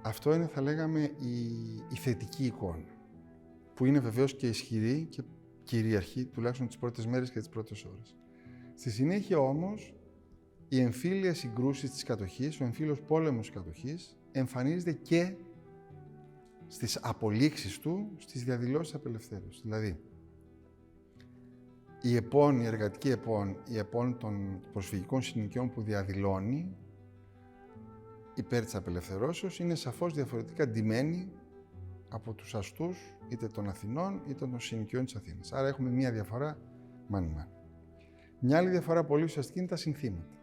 Speaker 4: Αυτό είναι, θα λέγαμε, η θετική εικόνα, που είναι βεβαίως και ισχυρή και κυριαρχή, τουλάχιστον τις πρώτες μέρες και τις πρώτες ώρες. Στη συνέχεια όμως, οι εμφύλιες συγκρούσεις της κατοχής, ο εμφύλιος πόλεμος της κατοχής, εμφανίζεται και στις απολύξεις του, στις διαδηλώσεις απελευθέρωσης. Δηλαδή, Η ΕΠΟΝ, η εργατική ΕΠΟΝ, η ΕΠΟΝ των προσφυγικών συνοικιών που διαδηλώνει υπέρ της απελευθερώσεως είναι σαφώς διαφορετικά ντυμένη από τους αστούς είτε των Αθηνών είτε των συνοικιών της Αθήνας. Άρα έχουμε μία διαφορά μάνι-μάνι. Μια άλλη διαφορά πολύ ουσιαστική είναι τα συνθήματα.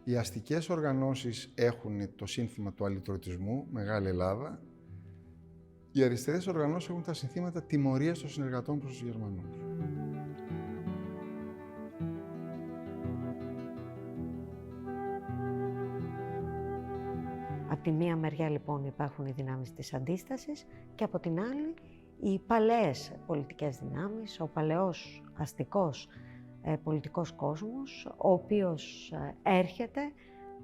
Speaker 4: Οι αστικές οργανώσεις έχουν το σύνθημα του αλυτρωτισμού, Μεγάλη Ελλάδα. Οι αριστερές οργανώσεις έχουν τα συνθήματα τιμωρίας των συνεργατών προς τους Γερμανούς.
Speaker 2: Από τη μία μεριά λοιπόν υπάρχουν οι δυνάμεις της αντίστασης και από την άλλη οι παλαιές πολιτικές δυνάμεις, ο παλαιός αστικός πολιτικός κόσμος, ο οποίος έρχεται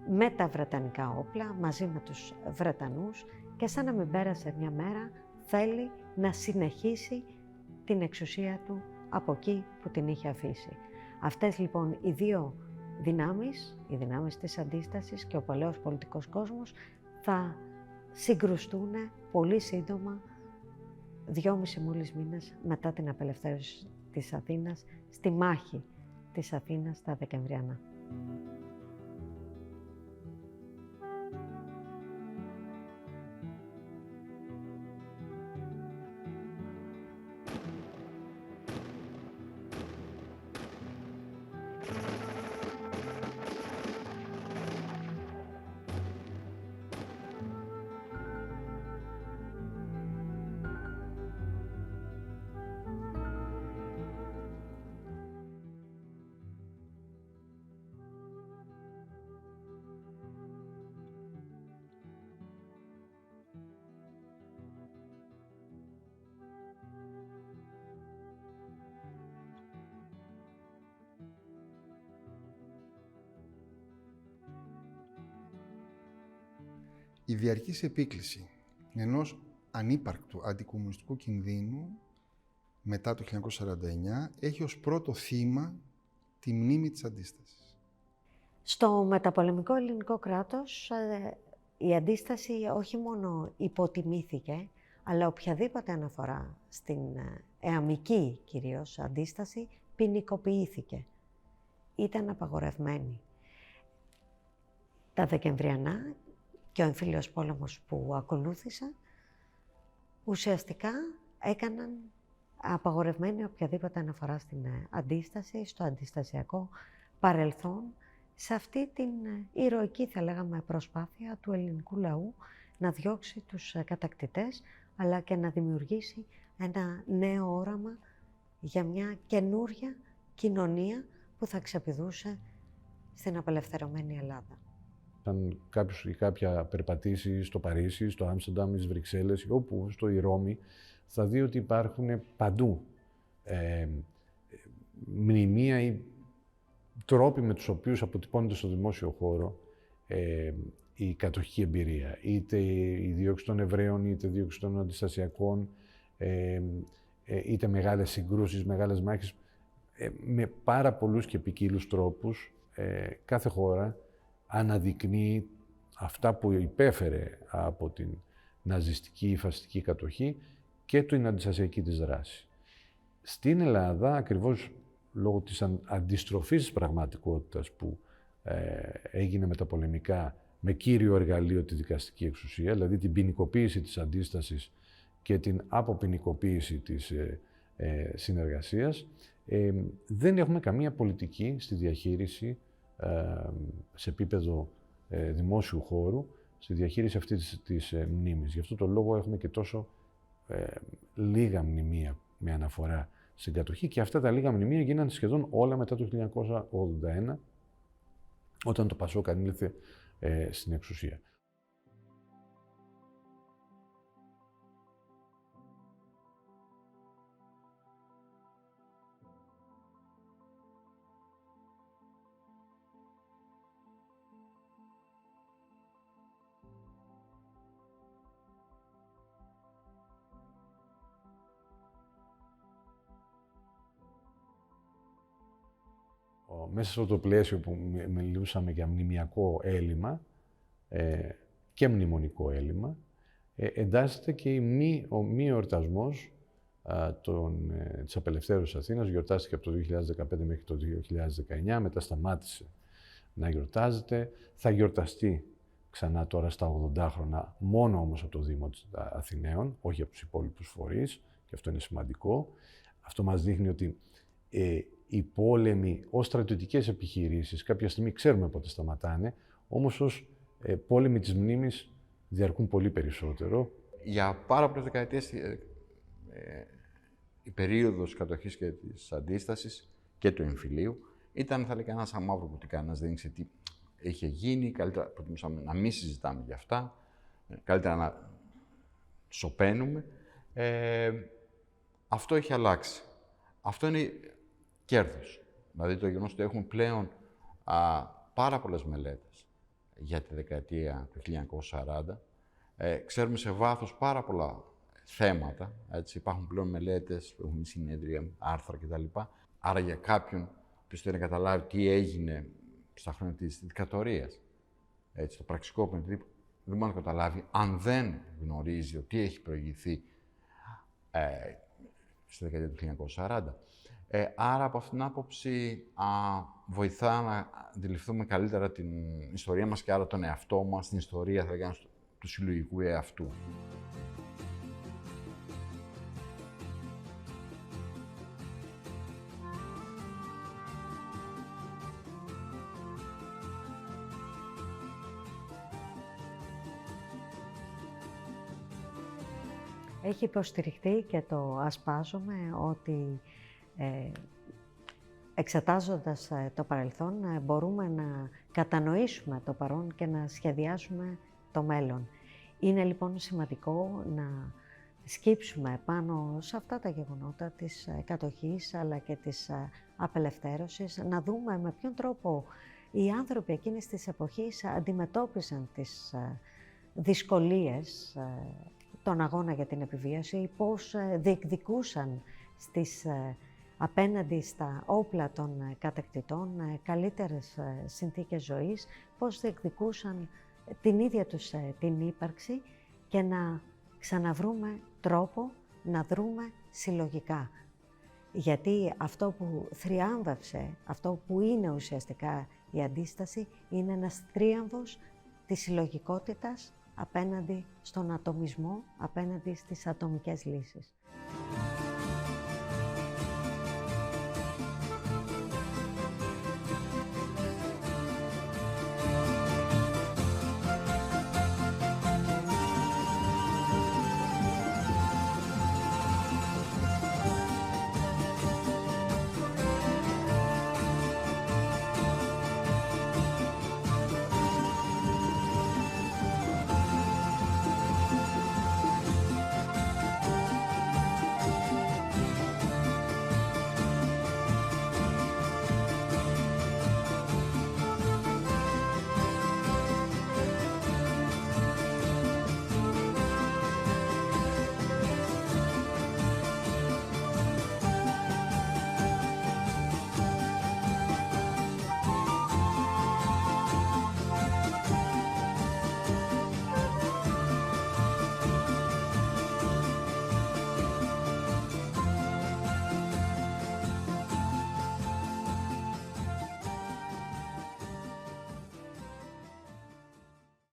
Speaker 2: με τα βρετανικά όπλα, μαζί με τους Βρετανούς και σαν να μην πέρασε μια μέρα θέλει να συνεχίσει την εξουσία του από εκεί που την είχε αφήσει. Αυτές λοιπόν οι δύο δυνάμεις, οι δυνάμεις της αντίστασης και ο παλαιός πολιτικός κόσμος, θα συγκρουστούν πολύ σύντομα, 2,5 μόλις μήνες μετά την απελευθέρωση της Αθήνας, στη μάχη της Αθήνας τα Δεκεμβριανά.
Speaker 4: Η διαρκής επίκληση ενός ανύπαρκτου αντικομμουνιστικού κινδύνου μετά το 1949 έχει ως πρώτο θύμα τη μνήμη της αντίστασης.
Speaker 2: Στο μεταπολεμικό ελληνικό κράτος η αντίσταση όχι μόνο υποτιμήθηκε, αλλά οποιαδήποτε αναφορά στην εαμική κυρίως αντίσταση ποινικοποιήθηκε. Ήταν απαγορευμένη. Τα Δεκεμβριανά και ο εμφύλιος πόλεμος που ακολούθησε ουσιαστικά έκαναν απαγορευμένη οποιαδήποτε αναφορά στην αντίσταση, στο αντιστασιακό παρελθόν, σε αυτή την ηρωική, θα λέγαμε, προσπάθεια του ελληνικού λαού να διώξει τους κατακτητές, αλλά και να δημιουργήσει ένα νέο όραμα για μια καινούρια κοινωνία που θα ξεπηδούσε στην απελευθερωμένη Ελλάδα.
Speaker 1: Αν κάποιος ή κάποια περπατήσει στο Παρίσι, στο Άμστερνταμ, στις Βρυξέλλες, όπου στο Ρώμη, θα δει ότι υπάρχουν παντού μνημεία ή τρόποι με τους οποίους αποτυπώνεται στο δημόσιο χώρο η κατοχική εμπειρία. Είτε η δίωξη των Εβραίων, είτε η δίωξη των αντιστασιακών, είτε μεγάλες συγκρούσεις, μεγάλες μάχες. Με πάρα πολλούς και ποικίλους τρόπους, κάθε χώρα αναδεικνύει αυτά που υπέφερε από την ναζιστική ή φασιστική κατοχή και την αντιστασιακή της δράση. Στην Ελλάδα, ακριβώς λόγω της αντιστροφής της πραγματικότητας που έγινε μεταπολεμικά με κύριο εργαλείο τη δικαστική εξουσία, δηλαδή την ποινικοποίηση της αντίστασης και την αποποινικοποίηση της συνεργασίας, δεν έχουμε καμία πολιτική στη διαχείριση σε επίπεδο δημόσιου χώρου, στη διαχείριση αυτής της μνήμης. Γι' αυτό το λόγο έχουμε και τόσο λίγα μνημεία με αναφορά στην κατοχή και αυτά τα λίγα μνημεία γίνανε σχεδόν όλα μετά το 1981, όταν το Πασόκ ανήλθε στην εξουσία. Μέσα σε αυτό το πλαίσιο που μιλούσαμε για μνημιακό έλλειμμα και μνημονικό έλλειμμα, εντάσσεται και ο μη εορτασμός της απελευθέρωσης Αθήνας. Γιορτάστηκε από το 2015 μέχρι το 2019, μετά σταμάτησε να γιορτάζεται. Θα γιορταστεί ξανά τώρα στα 80 χρόνια, μόνο όμως από το Δήμο των Αθηναίων, όχι από τους υπόλοιπους φορείς, και αυτό είναι σημαντικό. Αυτό μας δείχνει ότι οι πόλεμοι ως στρατιωτικές επιχειρήσεις, κάποια στιγμή ξέρουμε πότε σταματάνε, όμως ως πόλεμοι της μνήμης διαρκούν πολύ περισσότερο.
Speaker 3: Για πάρα πολλές δεκαετίες η περίοδος κατοχής και της αντίστασης και του εμφυλίου ήταν, θα λέγαμε, ένας αμαύρο κουτί, ένας δεν ήξερε τι είχε γίνει, καλύτερα προτιμούσαμε να μην συζητάμε για αυτά, καλύτερα να σωπαίνουμε. Αυτό έχει αλλάξει. Αυτό είναι κέρδος. Δηλαδή το γεγονός ότι έχουμε πλέον πάρα πολλές μελέτες για τη δεκαετία του 1940. Ξέρουμε σε βάθος πάρα πολλά θέματα. Έτσι. Υπάρχουν πλέον μελέτες, έχουν συνέδρια, άρθρα κτλ. Άρα για κάποιον που θέλει να καταλάβει τι έγινε στα χρόνια της δικτατορίας, το πραξικόπημα, δεν μπορεί να καταλάβει αν δεν γνωρίζει ότι έχει προηγηθεί στη δεκαετία του 1940. Άρα, από αυτήν την άποψη, βοηθά να αντιληφθούμε καλύτερα την ιστορία μας και άρα τον εαυτό μας, την ιστορία, θα λέγαμε, του συλλογικού εαυτού.
Speaker 2: Έχει υποστηριχτεί και το ασπάζομαι ότι εξετάζοντας το παρελθόν μπορούμε να κατανοήσουμε το παρόν και να σχεδιάσουμε το μέλλον. Είναι λοιπόν σημαντικό να σκύψουμε πάνω σε αυτά τα γεγονότα της κατοχής αλλά και της απελευθέρωσης, να δούμε με ποιον τρόπο οι άνθρωποι εκείνης της εποχής αντιμετώπιζαν τις δυσκολίες, τον αγώνα για την επιβίωση, πώς διεκδικούσαν απέναντι στα όπλα των κατακτητών καλύτερες συνθήκες ζωής, πώς διεκδικούσαν την ίδια τους την ύπαρξη και να ξαναβρούμε τρόπο να δρούμε συλλογικά. Γιατί αυτό που θριάμβευσε, αυτό που είναι ουσιαστικά η αντίσταση, είναι ένας θρίαμβος της συλλογικότητας απέναντι στον ατομισμό, απέναντι στις ατομικές λύσεις.